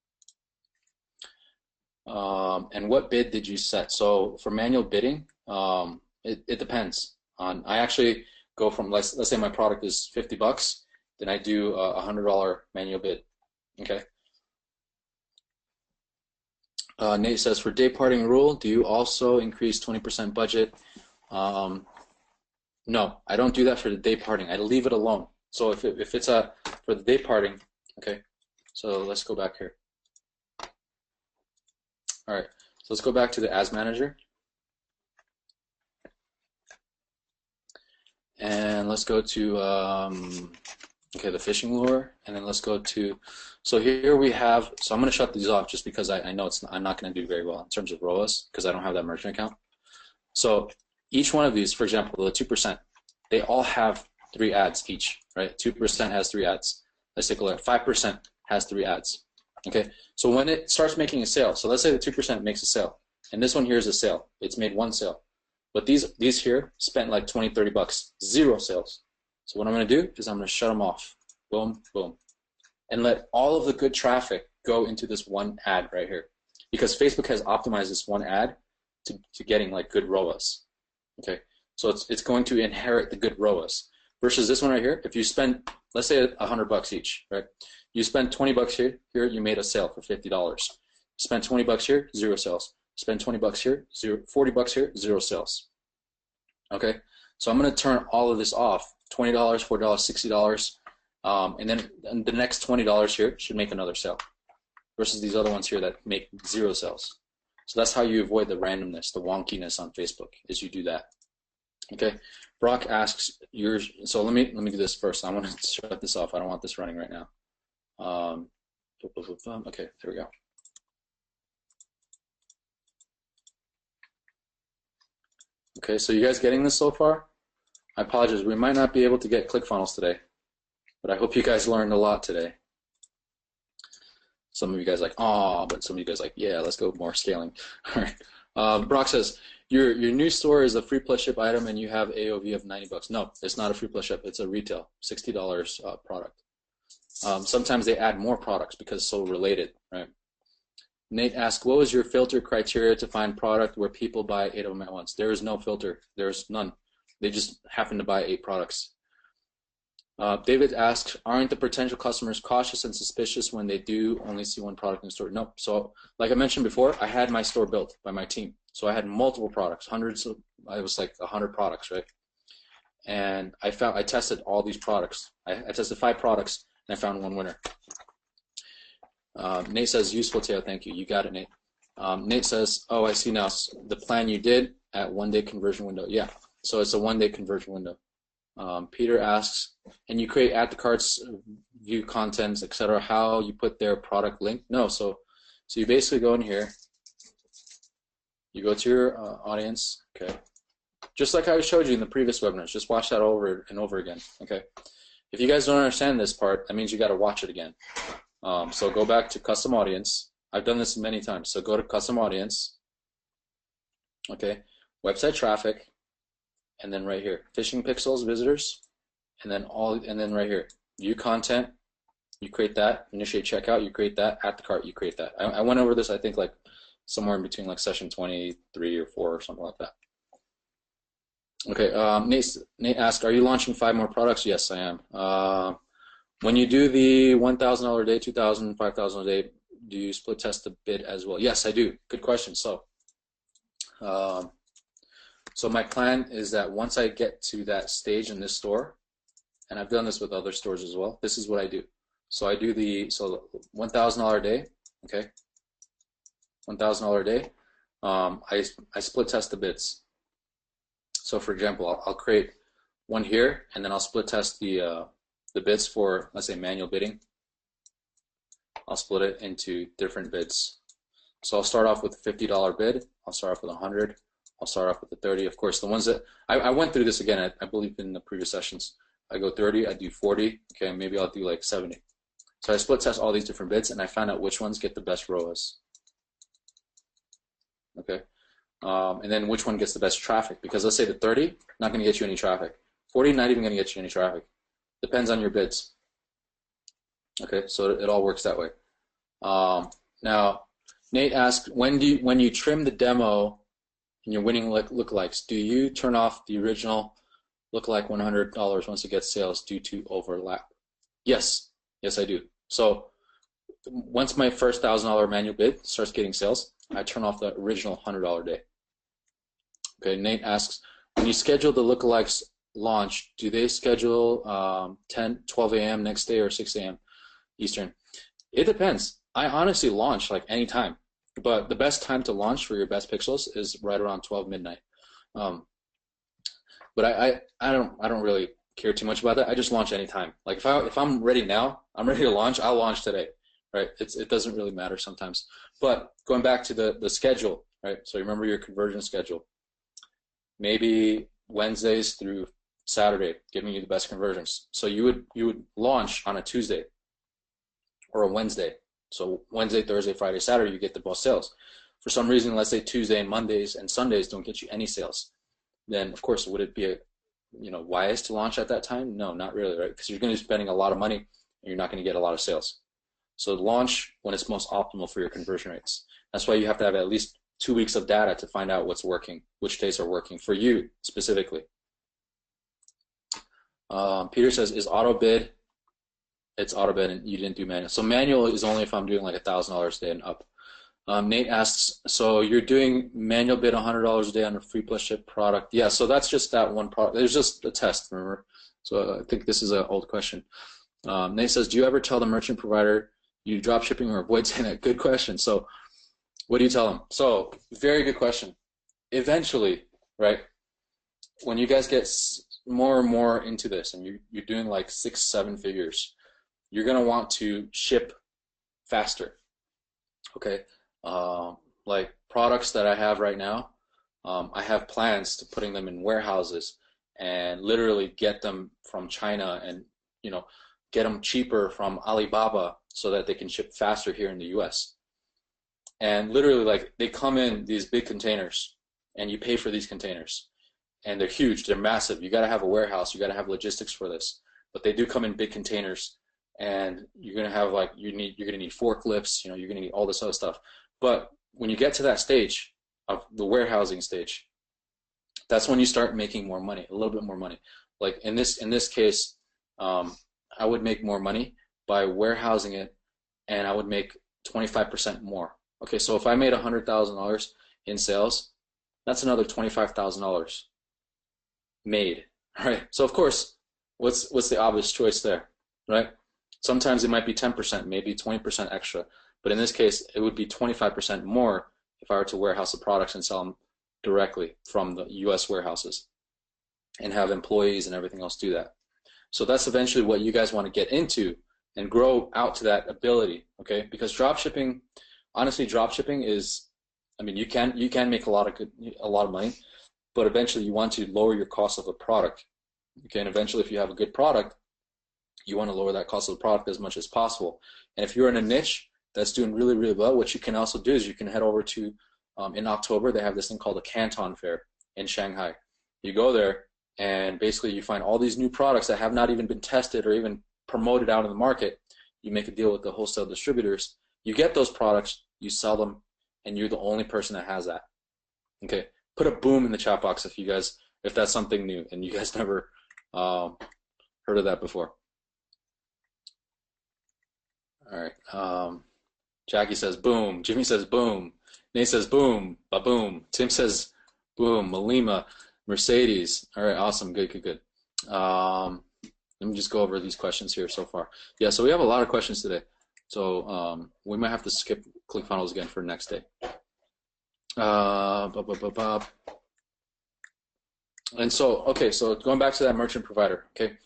And what bid did you set? So for manual bidding, it depends on. I actually go from let's say my product is $50, then I do a $100 manual bid. Okay. Nate says, for day parting rule, do you also increase 20% budget? No, I don't do that for the day parting. I leave it alone. So if it's for the day parting, okay. So let's go back here. All right, so let's go back to the Ads Manager. And let's go to, okay, the fishing lure, and then let's go to, so here we have, so I'm going to shut these off just because I know I'm not going to do very well in terms of ROAS because I don't have that merchant account. So each one of these, for example, the 2%, they all have 3 ads each, right? 2% has 3 ads. Let's take a look. 5% has 3 ads. Okay, so when it starts making a sale, so let's say the 2% makes a sale, and this one here is a sale. It's made 1 sale. But these here spent like 20, 30 bucks, 0 sales. So what I'm going to do is I'm going to shut them off. Boom, boom. And let all of the good traffic go into this one ad right here. Because Facebook has optimized this one ad to getting like good ROAS. Okay, so it's going to inherit the good ROAS. Versus this one right here, if you spend, let's say $100 each, right? You spend 20 bucks here, you made a sale for $50. You spend 20 bucks here, 0 sales. Spend 20 bucks here, 40 bucks here, 0 sales. Okay, so I'm going to turn all of this off. $20, $4, $60, and then the next $20 here should make another sale. Versus these other ones here that make 0 sales. So that's how you avoid the randomness, the wonkiness on Facebook, is you do that. Okay, Brock asks yours. So let me do this first. I want to shut this off. I don't want this running right now. Okay, there we go. Okay, so you guys getting this so far? I apologize. We might not be able to get ClickFunnels today, but I hope you guys learned a lot today. Some of you guys like, oh, but some of you guys like, yeah, let's go more scaling. All right. Brock says, your new store is a free plus ship item and you have AOV of 90 bucks. No, it's not a free plus ship. It's a retail, $60 product. Sometimes they add more products because it's so related, right? Nate asked, what was your filter criteria to find product where people buy 8 of them at once? There is no filter. There's none. They just happen to buy 8 products. David asks, aren't the potential customers cautious and suspicious when they do only see 1 product in the store? No. So like I mentioned before, I had my store built by my team. So I had multiple products, hundreds of, I was like 100 products, right? And I tested all these products. I tested 5 products and I found 1 winner. Nate says, useful, Teo, thank you. You got it, Nate. Nate says, oh, I see now. The plan you did at 1-day conversion window. Yeah, so it's a 1-day conversion window. Peter asks, and you create add to carts, view contents, etc. How you put their product link? No, so you basically go in here, you go to your audience, okay? Just like I showed you in the previous webinars, just watch that over and over again, okay? If you guys don't understand this part, that means you got to watch it again. So go back to custom audience. I've done this many times. So go to custom audience, okay? Website traffic, and then right here, phishing pixels, visitors, and then right here, view content. You create that. Initiate checkout. You create that. Add to cart. You create that. I went over this, I think, like somewhere in between like session 23 or 4 or something like that. Okay, Nate asked, are you launching 5 more products? Yes, I am. When you do the $1,000 a day, $2,000, $5,000 a day, do you split test the bid as well? Yes, I do. Good question. So my plan is that once I get to that stage in this store, and I've done this with other stores as well, this is what I do. So I do the $1,000 a day, okay? $1,000 a day. I split test the bids. So for example, I'll create one here, and then I'll split test the bids for, let's say, manual bidding. I'll split it into different bids. So I'll start off with a $50 bid. I'll start off with 100. I'll start off with the 30. Of course, the ones that I went through this again, I believe in the previous sessions. I go 30, I do 40. Okay, maybe I'll do like 70. So I split test all these different bids, and I find out which ones get the best ROAS. Okay. And then which one gets the best traffic, because let's say the 30, not going to get you any traffic. 40, not even going to get you any traffic. Depends on your bids. Okay, so it all works that way. Now, Nate asked, when you trim the demo and you're winning lookalikes, do you turn off the original lookalike $100 once it gets sales due to overlap? Yes, yes I do. So once my first $1,000 manual bid starts getting sales, I turn off the original $100 day. Okay, Nate asks, when you schedule the lookalikes launch, do they schedule 12 a.m. next day or 6 a.m. Eastern? It depends. I honestly launch like any time, but the best time to launch for your best pixels is right around 12 midnight. But I don't really care too much about that. I just launch anytime. Like if I'm ready now, I'm ready to launch, I'll launch today. Right? It doesn't really matter sometimes. But going back to the schedule, right? So remember your conversion schedule. Maybe Wednesdays through Saturday, giving you the best conversions. So you would launch on a Tuesday or a Wednesday. So Wednesday, Thursday, Friday, Saturday, you get the most sales. For some reason, let's say Tuesday and Mondays and Sundays don't get you any sales. Then of course, would it be wise to launch at that time? No, not really, right? Because you're going to be spending a lot of money and you're not going to get a lot of sales. So launch when it's most optimal for your conversion rates. That's why you have to have at least 2 weeks of data to find out what's working, which days are working for you specifically. Peter says, is auto bid? It's auto bid and you didn't do manual. So manual is only if I'm doing like $1,000 a day and up. Nate asks, so you're doing manual bid $100 a day on a free plus ship product? Yeah, so that's just that one product. There's just a test, remember? So I think this is an old question. Nate says, do you ever tell the merchant provider you drop shipping or avoid saying that? Good question. So what do you tell them? So very good question. Eventually, right, when you guys get more and more into this and you're doing like 6-7 figures, you're going to want to ship faster. Okay. Like products that I have right now, I have plans to putting them in warehouses and literally get them from China and, get them cheaper from Alibaba so that they can ship faster here in the US. And literally, like, they come in these big containers and you pay for these containers. And they're huge, they're massive. You got to have a warehouse, you got to have logistics for this. But they do come in big containers, and you're going to have like you're going to need forklifts, you're going to need all this other stuff. But when you get to that stage of the warehousing stage, that's when you start making more money, a little bit more money. Like in this case, I would make more money by warehousing it, and I would make 25% more. Okay, so if I made $100,000 in sales, that's another $25,000 made, right? So of course, what's the obvious choice there, right? Sometimes it might be 10%, maybe 20% extra, but in this case, it would be 25% more if I were to warehouse the products and sell them directly from the U.S. warehouses. and have employees and everything else do that. So that's eventually what you guys want to get into and grow out to that ability, okay? Because dropshipping, honestly, dropshipping is, I mean, you can make a lot of money, but eventually you want to lower your cost of a product, okay? And eventually, if you have a good product, you want to lower that cost of the product as much as possible. And if you're in a niche that's doing really, really well, what you can also do is you can head over to, in October, they have this thing called the Canton Fair in Shanghai. You go there, and basically you find all these new products that have not even been tested or even promoted out in the market. You make a deal with the wholesale distributors. You get those products, you sell them, and you're the only person that has that. Okay, put a boom in the chat box if that's something new and you guys never heard of that before. All right. Jackie says boom. Jimmy says boom. Nate says boom. Ba-boom. Tim says boom. Malima. Mercedes. All right. Awesome. Good, good, good. Let me just go over these questions here so far. Yeah, so we have a lot of questions today. So we might have to skip ClickFunnels again for next day. And so, okay, so going back to that merchant provider, okay.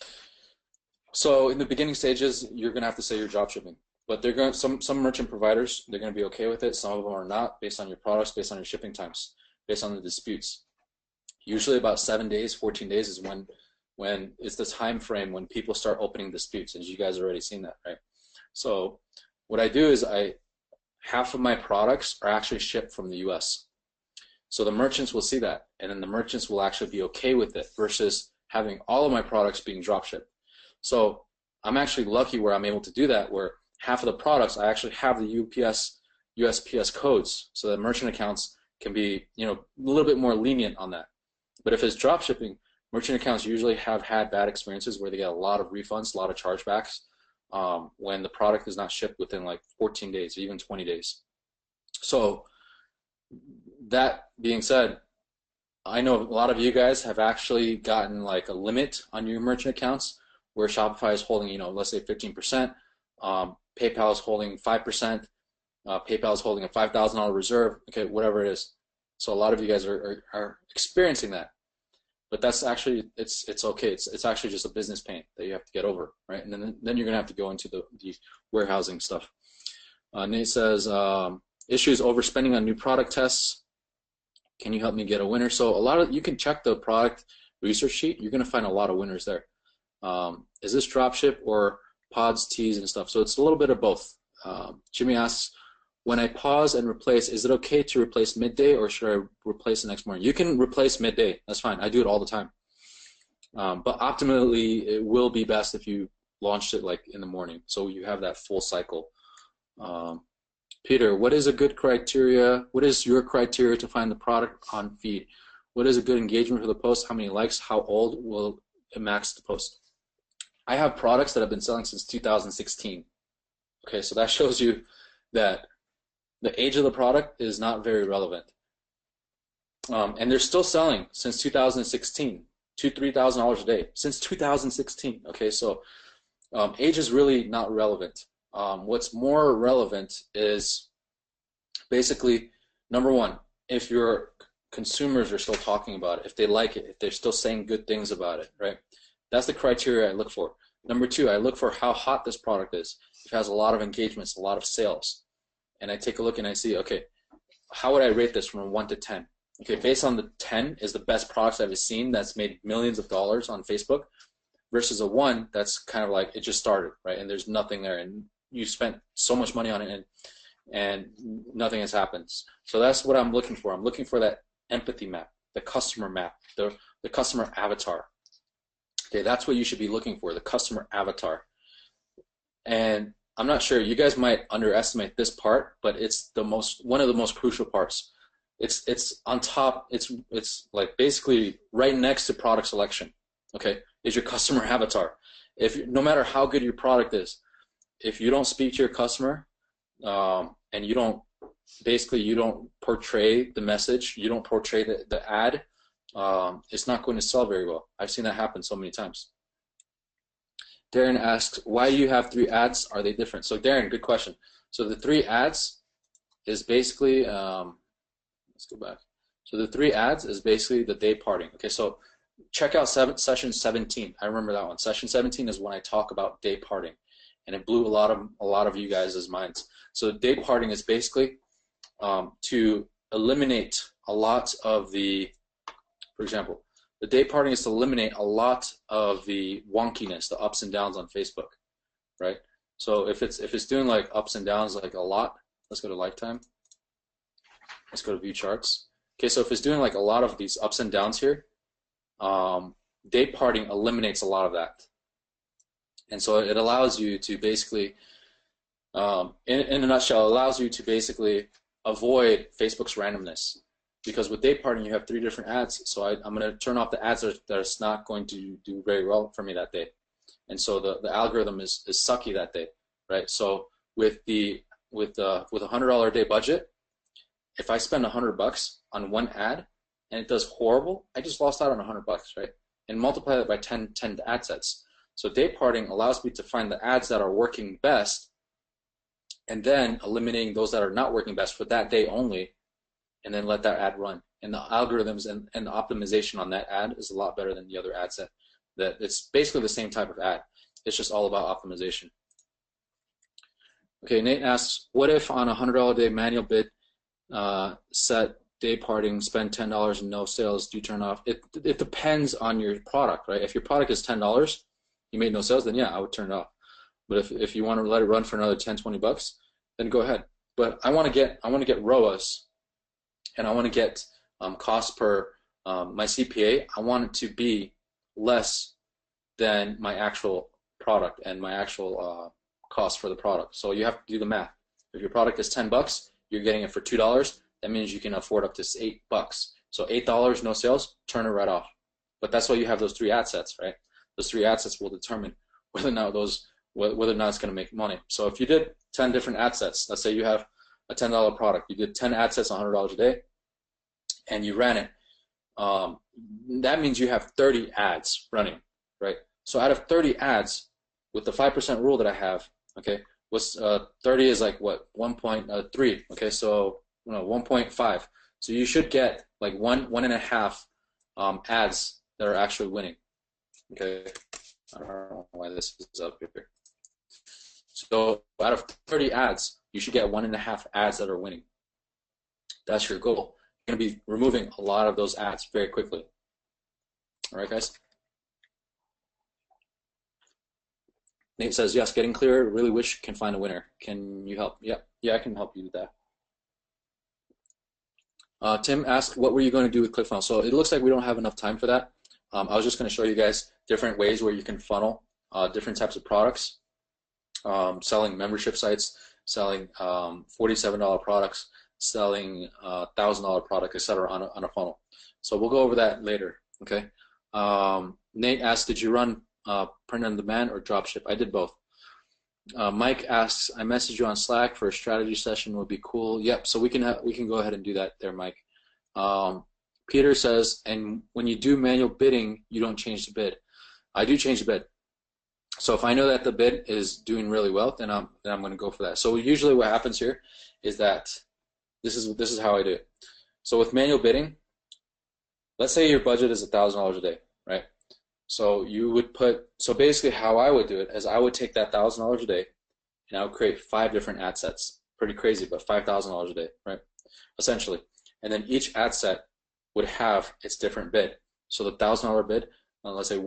So in the beginning stages, you're gonna have to say you're dropshipping, but they're going some merchant providers, they're gonna be okay with it. Some of them are not, based on your products, based on your shipping times, based on the disputes. Usually about 7 days, 14 days is when it's the time frame when people start opening disputes, as you guys already seen that, right? So what I do is half of my products are actually shipped from the US. So the merchants will see that, and then the merchants will actually be okay with it versus having all of my products being drop shipped. So I'm actually lucky where I'm able to do that, where half of the products I actually have the USPS codes, so that merchant accounts can be, a little bit more lenient on that. But if it's drop shipping, merchant accounts usually have had bad experiences where they get a lot of refunds, a lot of chargebacks when the product is not shipped within like 14 days, even 20 days. So that being said, I know a lot of you guys have actually gotten like a limit on your merchant accounts where Shopify is holding, let's say 15%, PayPal is holding 5%, PayPal is holding a $5,000 reserve, okay, whatever it is. So a lot of you guys are experiencing that. But that's actually, it's okay. It's actually just a business pain that you have to get over, right? And then you're going to have to go into the warehousing stuff. Nate says, issues overspending on new product tests. Can you help me get a winner? So you can check the product research sheet. You're going to find a lot of winners there. Is this dropship or pods, teas, and stuff? So it's a little bit of both. Jimmy asks, when I pause and replace, is it okay to replace midday or should I replace the next morning? You can replace midday. That's fine. I do it all the time. But optimally, it will be best if you launched it like in the morning, so you have that full cycle. Peter, what is a good criteria? What is your criteria to find the product on feed? What is a good engagement for the post? How many likes? How old will it max the post? I have products that have been selling since 2016. Okay, so that shows you that the age of the product is not very relevant. And they're still selling since 2016, $2,000-$3,000 a day, since 2016. Okay, so age is really not relevant. What's more relevant is basically, number one, if your consumers are still talking about it, if they like it, if they're still saying good things about it, right? That's the criteria I look for. Number two, I look for how hot this product is. If it has a lot of engagements, a lot of sales. And I take a look and I see, okay, how would I rate this from a 1 to 10? Okay, based on the 10 is the best products I've seen that's made millions of dollars on Facebook versus a 1 that's kind of like it just started, right? And there's nothing there and you spent so much money on it and nothing has happened. So that's what I'm looking for. I'm looking for that empathy map, the customer map, the customer avatar. Okay, that's what you should be looking for, the customer avatar. And I'm not sure, you guys might underestimate this part, but it's one of the most crucial parts. It's on top, it's like basically right next to product selection, okay, is your customer avatar. No matter how good your product is, if you don't speak to your customer and you don't portray the message, you don't portray the ad, it's not going to sell very well. I've seen that happen so many times. Darren asks, why do you have 3 ads? Are they different? So Darren, good question. So the 3 ads is basically, let's go back. So the 3 ads is basically the day parting. Okay, so check out session 17. I remember that one. Session 17 is when I talk about day parting, and it blew a lot of you guys' minds. So day parting is basically to eliminate a lot of the, for example, the day parting is to eliminate a lot of the wonkiness, the ups and downs on Facebook, right? So if it's doing like ups and downs like a lot, let's go to lifetime. Let's go to view charts. Okay, so if it's doing like a lot of these ups and downs here, day parting eliminates a lot of that. And so it allows you to basically, in a nutshell, it allows you to basically avoid Facebook's randomness. Because with day parting, you have 3 different ads. So I'm going to turn off the ads that's not going to do very well for me that day. And so the algorithm is sucky that day, right? So with a $100 a day budget, if I spend $100 on one ad and it does horrible, I just lost out on $100, right? And multiply that by 10 ad sets. So day parting allows me to find the ads that are working best, and then eliminating those that are not working best for that day only, and then let that ad run. And the algorithms and the optimization on that ad is a lot better than the other ad set. That it's basically the same type of ad. It's just all about optimization. Okay, Nate asks, what if on a $100 a day manual bid set day parting, spend $10 and no sales, do you turn off? It depends on your product, right? If your product is $10, you made no sales, then yeah, I would turn it off. But if you want to let it run for another 10, 20 bucks, then go ahead. But I want to get ROAS, and I want to get cost per my CPA. I want it to be less than my actual product and my actual cost for the product. So you have to do the math. If your product is $10, you're getting it for $2. That means you can afford up to $8. So $8, no sales, turn it right off. But that's why you have those 3 ad sets, right? Those 3 ad sets will determine whether or not it's going to make money. So if you did 10 different ad sets, let's say you have a $10 product, you did 10 ad sets, $100 a day, and you ran it, that means you have 30 ads running, right? So out of 30 ads, with the 5% rule that I have, okay, what's 30 is like what, 1.3, okay, so 1.5. So you should get like 1.5 ads that are actually winning. Okay, I don't know why this is up here. So out of 30 ads, you should get 1.5 ads that are winning. That's your goal. You're going to be removing a lot of those ads very quickly. All right, guys? Nate says, yes, getting clearer. Really wish can find a winner. Can you help? Yeah, I can help you with that. Tim asked, what were you going to do with ClickFunnels? So it looks like we don't have enough time for that. I was just going to show you guys different ways where you can funnel different types of products, selling membership sites, selling $47 products, selling $1,000 products, etc. on a funnel. So we'll go over that later. Okay. Nate asked, did you run print on demand or dropship? I did both. Mike asks, I messaged you on Slack for a strategy session. Would be cool. Yep. So we can go ahead and do that there, Mike. Peter says, and when you do manual bidding, you don't change the bid. I do change the bid. So if I know that the bid is doing really well, then I'm going to go for that. So usually what happens here is that this is how I do it. So with manual bidding, let's say your budget is $1,000 a day, right? So you would so basically how I would do it is I would take that $1,000 a day and I would create 5 different ad sets. Pretty crazy, but $5,000 a day, right? Essentially. And then each ad set would have its different bid. So the $1,000 bid, let's say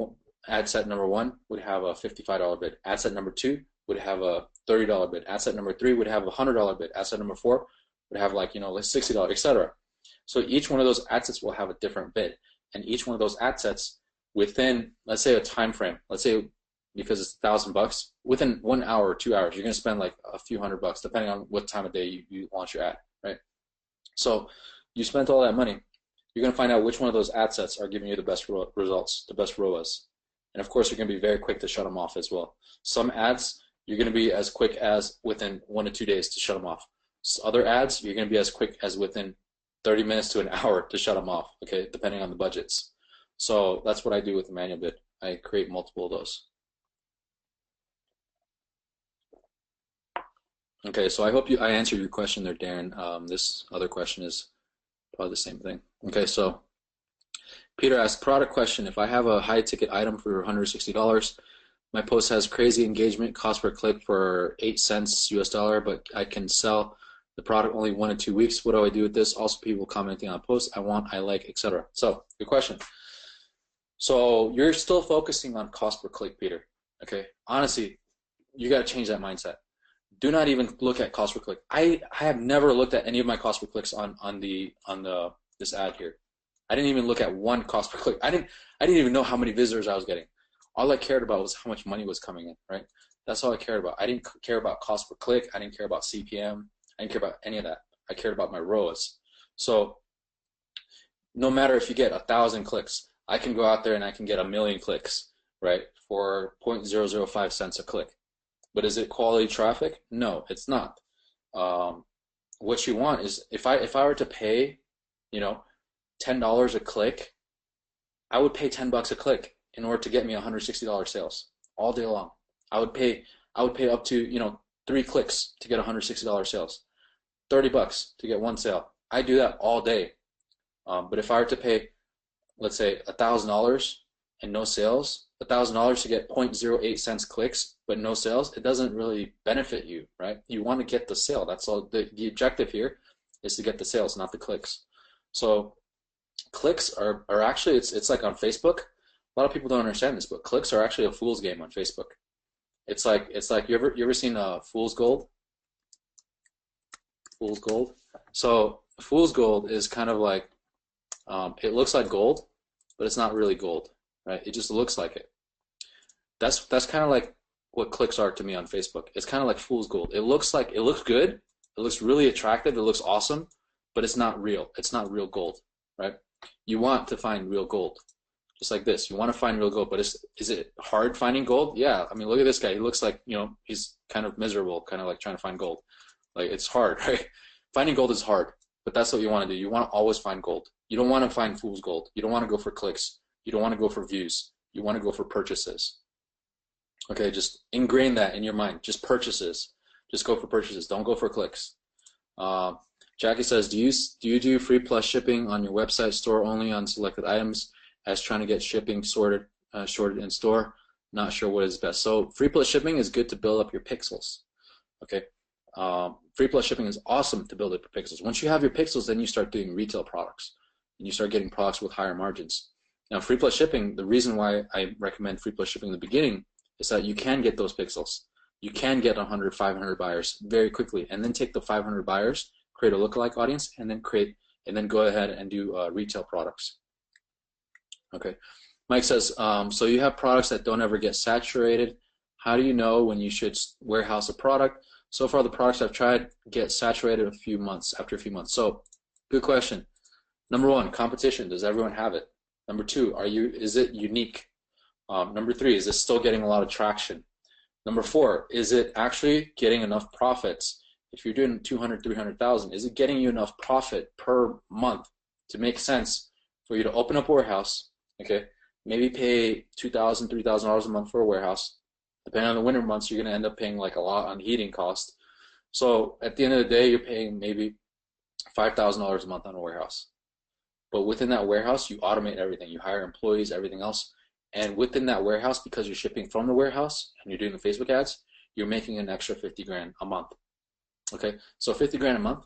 ad set number 1 would have a $55 bid. Ad set number 2 would have a $30 bid. Ad set number 3 would have a $100 bid. Ad set number 4 would have like $60, etc. So each one of those ad sets will have a different bid, and each one of those ad sets within, let's say, a time frame. Let's say because it's $1,000, within 1 hour or 2 hours, you're going to spend like a few $100 depending on what time of day you launch your ad, right? So you spent all that money. You're going to find out which one of those ad sets are giving you the best results, the best ROAS. And of course, you're going to be very quick to shut them off as well. Some ads, you're going to be as quick as within 1 to 2 days to shut them off. Other ads, you're going to be as quick as within 30 minutes to an hour to shut them off, okay, depending on the budgets. So that's what I do with the manual bid. I create multiple of those. Okay, so I hope I answered your question there, Darren. This other question is probably the same thing. Okay, so Peter asked, product question. If I have a high ticket item for $160, my post has crazy engagement, cost per click for 8 cents US dollar, but I can sell the product only 1 to 2 weeks. What do I do with this? Also, people commenting on posts, I want, I like, etc. So, good question. So, you're still focusing on cost per click, Peter. Okay? Honestly, you got to change that mindset. Do not even look at cost per click. I have never looked at any of my cost per clicks on this ad here. I didn't even look at one cost per click. I didn't even know how many visitors I was getting. All I cared about was how much money was coming in, right? That's all I cared about. I didn't care about cost per click. I didn't care about CPM. I didn't care about any of that. I cared about my ROAS. So no matter if you get 1,000 clicks, I can go out there and I can get 1,000,000 clicks, right, for 0.005 cents a click. But is it quality traffic? No, it's not. What you want is if I were to pay, $10 a click, I would pay $10 a click in order to get me $160 sales all day long. I would pay up to 3 clicks to get $160 sales, $30 to get 1 sale. I do that all day. But if I were to pay, let's say, $1,000 and no sales, $1,000 to get 0.08 cents clicks but no sales, it doesn't really benefit you, right? You want to get the sale. That's all. The objective here is to get the sales, not the clicks. So clicks are actually, it's like on Facebook. A lot of people don't understand this, but clicks are actually a fool's game on Facebook. It's like you ever seen Fool's Gold? Fool's Gold. So Fool's Gold is kind of like it looks like gold, but it's not really gold, right? It just looks like it. That's kind of like what clicks are to me on Facebook. It's kind of like Fool's Gold. It looks good. It looks really attractive. It looks awesome, but it's not real. It's not real gold, right? You want to find real gold. Just like this, you want to find real gold, but is it hard finding gold? Yeah, I mean, look at this guy. He looks like, he's kind of miserable, kind of like trying to find gold. Like, it's hard, right? Finding gold is hard, but that's what you want to do. You want to always find gold. You don't want to find fool's gold. You don't want to go for clicks. You don't want to go for views. You want to go for purchases. Okay, just ingrain that in your mind. Just purchases. Just go for purchases. Don't go for clicks. Jackie says, do you do free plus shipping on your website store only on selected items? As trying to get shipping sorted in store, not sure what is best. So free plus shipping is good to build up your pixels. Okay, free plus shipping is awesome to build up your pixels. Once you have your pixels, then you start doing retail products, and you start getting products with higher margins. Now, free plus shipping, the reason why I recommend free plus shipping in the beginning is that you can get those pixels. You can get 100, 500 buyers very quickly, and then take the 500 buyers, create a lookalike audience, and then go ahead and do retail products. Okay, Mike says, so you have products that don't ever get saturated. How do you know when you should warehouse a product? So far, the products I've tried get saturated after a few months. So, good question. Number 1, competition. Does everyone have it? Number 2, is it unique? Number 3, is it still getting a lot of traction? Number 4, is it actually getting enough profits? If you're doing 200, 300,000, is it getting you enough profit per month to make sense for you to open up a warehouse? Okay, maybe pay $2,000, $3,000 a month for a warehouse. Depending on the winter months, you're going to end up paying like a lot on heating cost. So at the end of the day, you're paying maybe $5,000 a month on a warehouse. But within that warehouse, you automate everything. You hire employees, everything else. And within that warehouse, because you're shipping from the warehouse and you're doing the Facebook ads, you're making an extra 50 grand a month. Okay, so 50 grand a month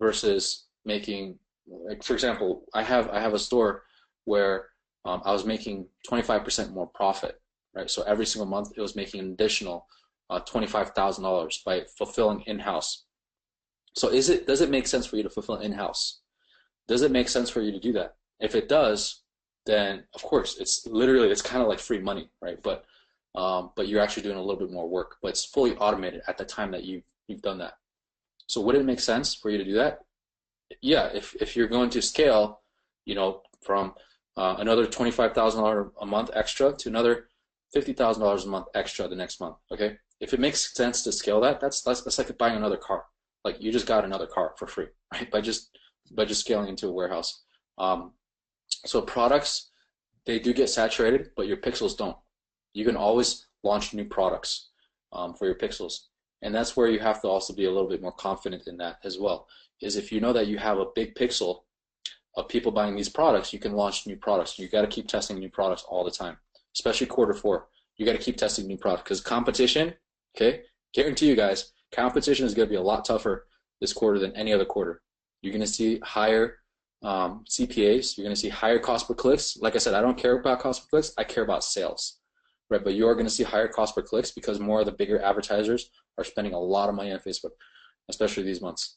versus making, like, for example, I have a store where I was making 25% more profit, right? So every single month it was making an additional $25,000 by fulfilling in-house. So does it make sense for you to fulfill in-house? Does it make sense for you to do that? If it does, then of course it's kind of like free money, right? But you're actually doing a little bit more work, but it's fully automated at the time that you've done that. So would it make sense for you to do that? Yeah, if you're going to scale, from another $25,000 a month extra to another $50,000 a month extra the next month. Okay, if it makes sense to scale that's like buying another car. Like, you just got another car for free, right? By just scaling into a warehouse. So products, they do get saturated, but your pixels don't. You can always launch new products for your pixels, and that's where you have to also be a little bit more confident in that as well. Is if you know that you have a big pixel of people buying these products, you can launch new products. You got to keep testing new products all the time, especially Q4. You got to keep testing new products because competition, okay, guarantee you guys, competition is going to be a lot tougher this quarter than any other quarter. You're going to see higher CPAs. You're going to see higher cost per clicks. Like I said, I don't care about cost per clicks. I care about sales, right? But you are going to see higher cost per clicks because more of the bigger advertisers are spending a lot of money on Facebook, especially these months.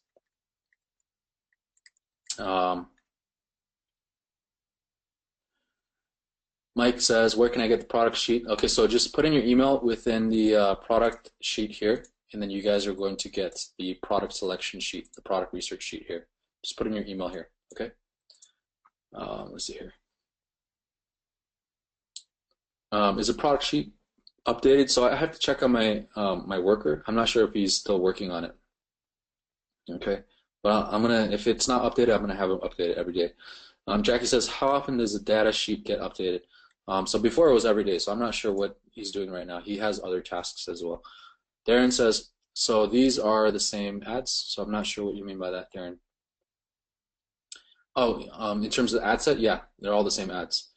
Mike says, where can I get the product sheet? Okay, so just put in your email within the product sheet here, and then you guys are going to get the product selection sheet, the product research sheet here. Just put in your email here, okay? Let's see here. Is the product sheet updated? So I have to check on my my worker. I'm not sure if he's still working on it. Okay, but I'm gonna, if it's not updated, I'm gonna have it updated every day. Jackie says, how often does the data sheet get updated? So before it was every day, so I'm not sure what he's doing right now. He has other tasks as well. Darren says, so these are the same ads, so I'm not sure what you mean by that, Darren. Oh, in terms of the ad set, yeah, they're all the same ads.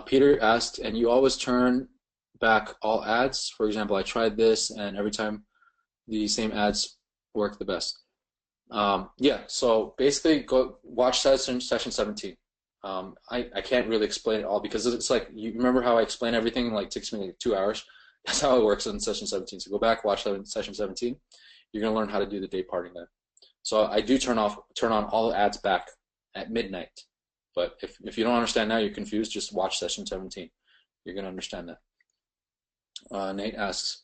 Peter asked, and you always turn back all ads? For example, I tried this, and every time the same ads work the best. Yeah, so basically go watch session 17. I can't really explain it all because it's like, you remember how I explain everything, like takes me like 2 hours? That's how it works in session 17. So go back, watch session 17. You're gonna learn how to do the day parting there. So I do turn on all the ads back at midnight. But if you don't understand now, you're confused, just watch session 17. You're gonna understand that. Nate asks,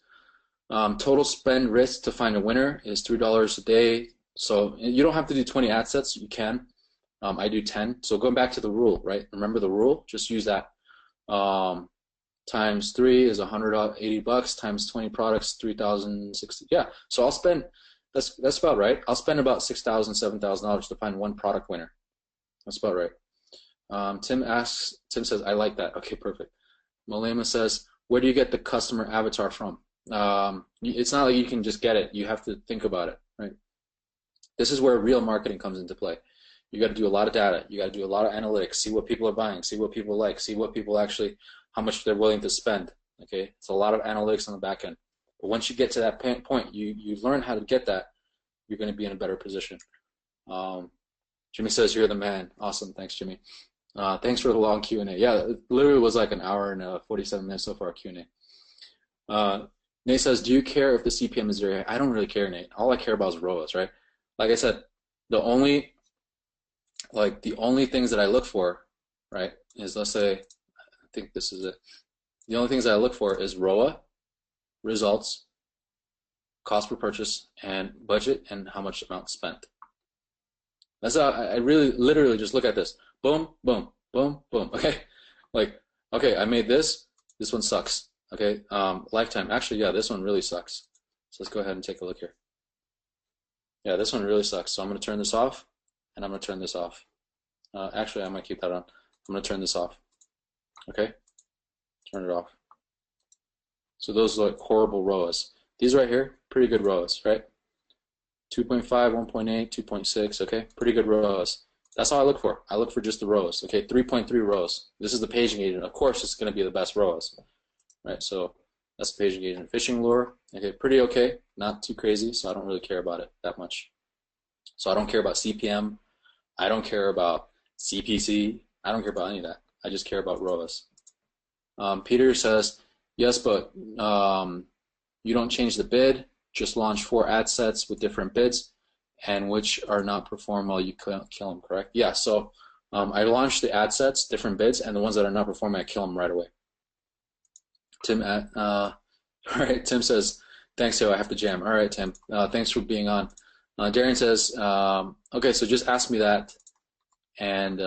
total spend risk to find a winner is $3 a day. So you don't have to do 20 ad sets, you can. I do 10. So going back to the rule, right? Remember the rule? Just use that. Times 3 is $180 times 20 products, 3,060. Yeah. So I'll spend, that's about right. I'll spend about $6,000, $7,000 to find one product winner. That's about right. Tim says, I like that. Okay, perfect. Malema says, where do you get the customer avatar from? It's not like you can just get it. You have to think about it, right? This is where real marketing comes into play. You got to do a lot of data. You got to do a lot of analytics. See what people are buying. See what people like. See what people actually, how much they're willing to spend. Okay, it's a lot of analytics on the back end. But once you get to that point, you learn how to get that. You're going to be in a better position. Jimmy says you're the man. Awesome. Thanks, Jimmy. Thanks for the long Q&A. Yeah, it literally was like an hour and 47 minutes so far Q&A. Nate says, do you care if the CPM is very high? I don't really care, Nate. All I care about is ROAS, right? Like I said, the only things that I look for, right, is, let's say, I think this is it. The only things that I look for is ROA, results, cost per purchase, and budget, and how much amount spent. That's how I really, literally just look at this. Boom, boom, boom, boom. Okay, like, okay, I made this. This one sucks. Okay, lifetime. Actually, yeah, this one really sucks. So let's go ahead and take a look here. Yeah, this one really sucks. So I'm going to turn this off, and I'm going to turn this off. Actually, I might keep that on. I'm going to turn this off. Okay, turn it off. So those are like horrible ROAS. These right here, pretty good ROAS, right? 2.5, 1.8, 2.6, okay? Pretty good ROAS. That's all I look for. I look for just the ROAS, okay? 3.3 ROAS. This is the paging agent. Of course, it's going to be the best ROAS, right? So that's the paging agent. Fishing lure, okay, pretty okay. Not too crazy, so I don't really care about it that much. So I don't care about CPM. I don't care about CPC. I don't care about any of that. I just care about ROAS. Peter says, yes, but you don't change the bid. Just launch 4 ad sets with different bids, and which are not perform well, you kill them, correct? Yeah, so I launched the ad sets, different bids, and the ones that are not performing, I kill them right away. Tim, all right, Tim says, thanks, Teo, I have to jam. All right, Tim, thanks for being on. Darian says, okay, so just ask me that, and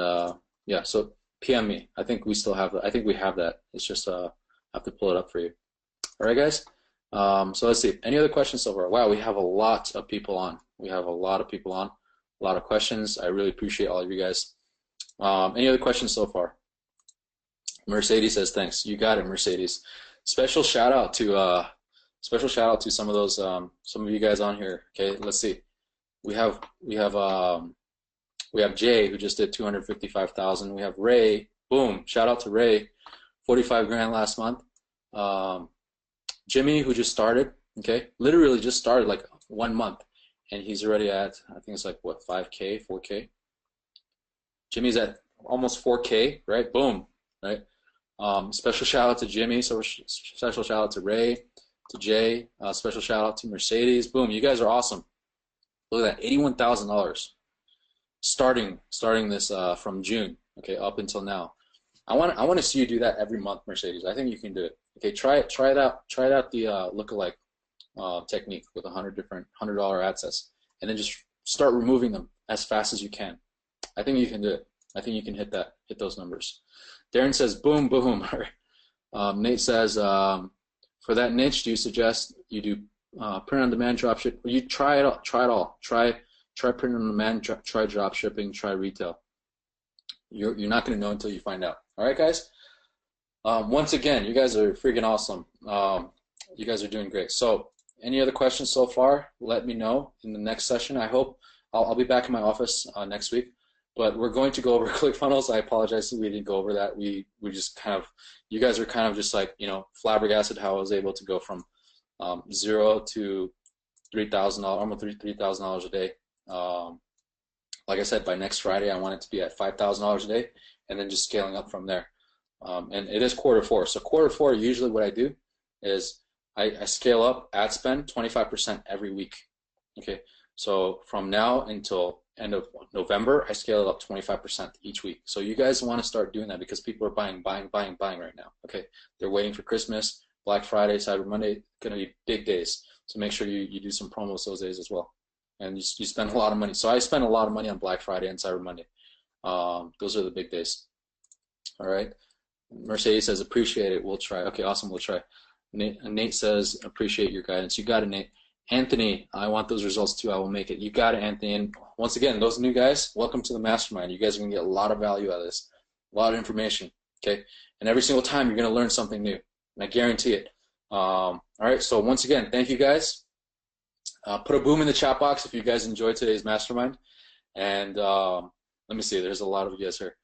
yeah, so PM me. I think we still have that. I think we have that. It's just I have to pull it up for you. All right, guys. So let's see. Any other questions so far? Wow, we have a lot of people on. We have a lot of people on. A lot of questions. I really appreciate all of you guys. Any other questions so far? Mercedes says thanks. You got it, Mercedes. Special shout out to some of those some of you guys on here. Okay, let's see. We have We have Jay, who just did 255,000. We have Ray, boom, shout out to Ray, 45 grand last month. Jimmy, who just started, okay, literally just started like 1 month, and he's already at, I think it's like what, 5K, 4K. Jimmy's at almost 4K, right? Boom, right? Special shout out to Jimmy. So special shout out to Ray, to Jay. Special shout out to Mercedes. Boom, you guys are awesome. Look at that, $81,000 starting this from June, okay, up until now. I want to see you do that every month, Mercedes. I think you can do it. Okay, try it out the lookalike technique with 100 different $100 ad sets, and then just start removing them as fast as you can. I think you can do it. I think you can hit those numbers. Darren says, boom, boom. Nate says, for that niche, do you suggest you do print on demand dropship? You try it all. Try print on demand. Try drop shipping. Try retail. You're not going to know until you find out. All right, guys. Once again, you guys are freaking awesome. You guys are doing great. So, any other questions so far? Let me know in the next session. I hope I'll be back in my office next week. But we're going to go over ClickFunnels. I apologize that we didn't go over that. We just kind of, you guys are kind of just like, flabbergasted how I was able to go from 0 to $3,000, almost $3,000 a day. Like I said, by next Friday, I want it to be at $5,000 a day, and then just scaling up from there. And it is Q4. So Q4, usually what I do is I scale up ad spend 25% every week. Okay, so from now until end of November, I scale it up 25% each week. So you guys want to start doing that because people are buying right now. Okay, they're waiting for Christmas, Black Friday, Cyber Monday, going to be big days. So make sure you do some promos those days as well. And you spend a lot of money. So I spend a lot of money on Black Friday and Cyber Monday. Those are the big days. All right. Mercedes says, appreciate it. We'll try. Okay, awesome. We'll try. Nate says, appreciate your guidance. You got it, Nate. Anthony, I want those results too. I will make it. You got it, Anthony. And once again, those new guys, welcome to the mastermind. You guys are going to get a lot of value out of this, a lot of information. Okay. And every single time, you're going to learn something new. And I guarantee it. All right. So once again, thank you guys. Put a boom in the chat box if you guys enjoyed today's mastermind. And let me see, there's a lot of you guys here.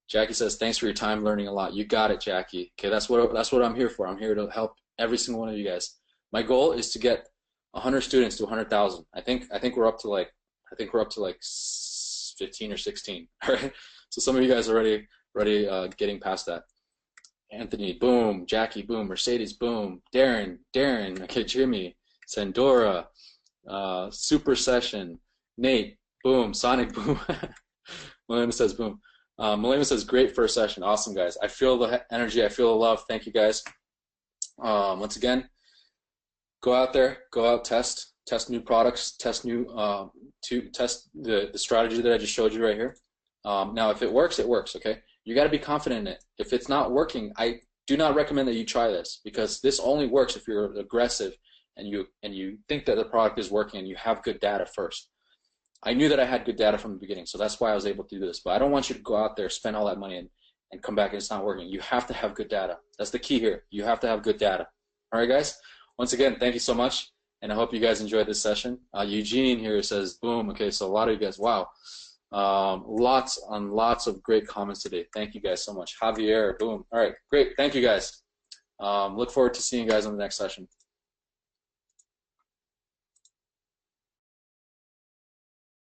Jackie says, thanks for your time, learning a lot. You got it, Jackie. Okay, that's what I'm here for. I'm here to help every single one of you guys. My goal is to get 100 students to 100,000. I think we're up to like 15 or 16. All right. So some of you guys are already getting past that. Anthony, boom. Jackie, boom. Mercedes, boom. Darren. Okay, Jimmy, Sandora. Super Session, Nate, boom, Sonic, boom. Melina says, boom. Melina says, great first session. Awesome, guys. I feel the energy. I feel the love. Thank you, guys. Once again, go out there, test new products, test the strategy that I just showed you right here. Now, if it works, it works, okay? You got to be confident in it. If it's not working, I do not recommend that you try this because this only works if you're aggressive and you think that the product is working and you have good data first. I knew that I had good data from the beginning, so that's why I was able to do this. But I don't want you to go out there, spend all that money, and come back and it's not working. You have to have good data. That's the key here. You have to have good data. All right, guys? Once again, thank you so much, and I hope you guys enjoyed this session. Eugene here says, boom. Okay, so a lot of you guys, wow. Lots of great comments today. Thank you guys so much. Javier, boom. All right, great. Thank you, guys. Look forward to seeing you guys on the next session.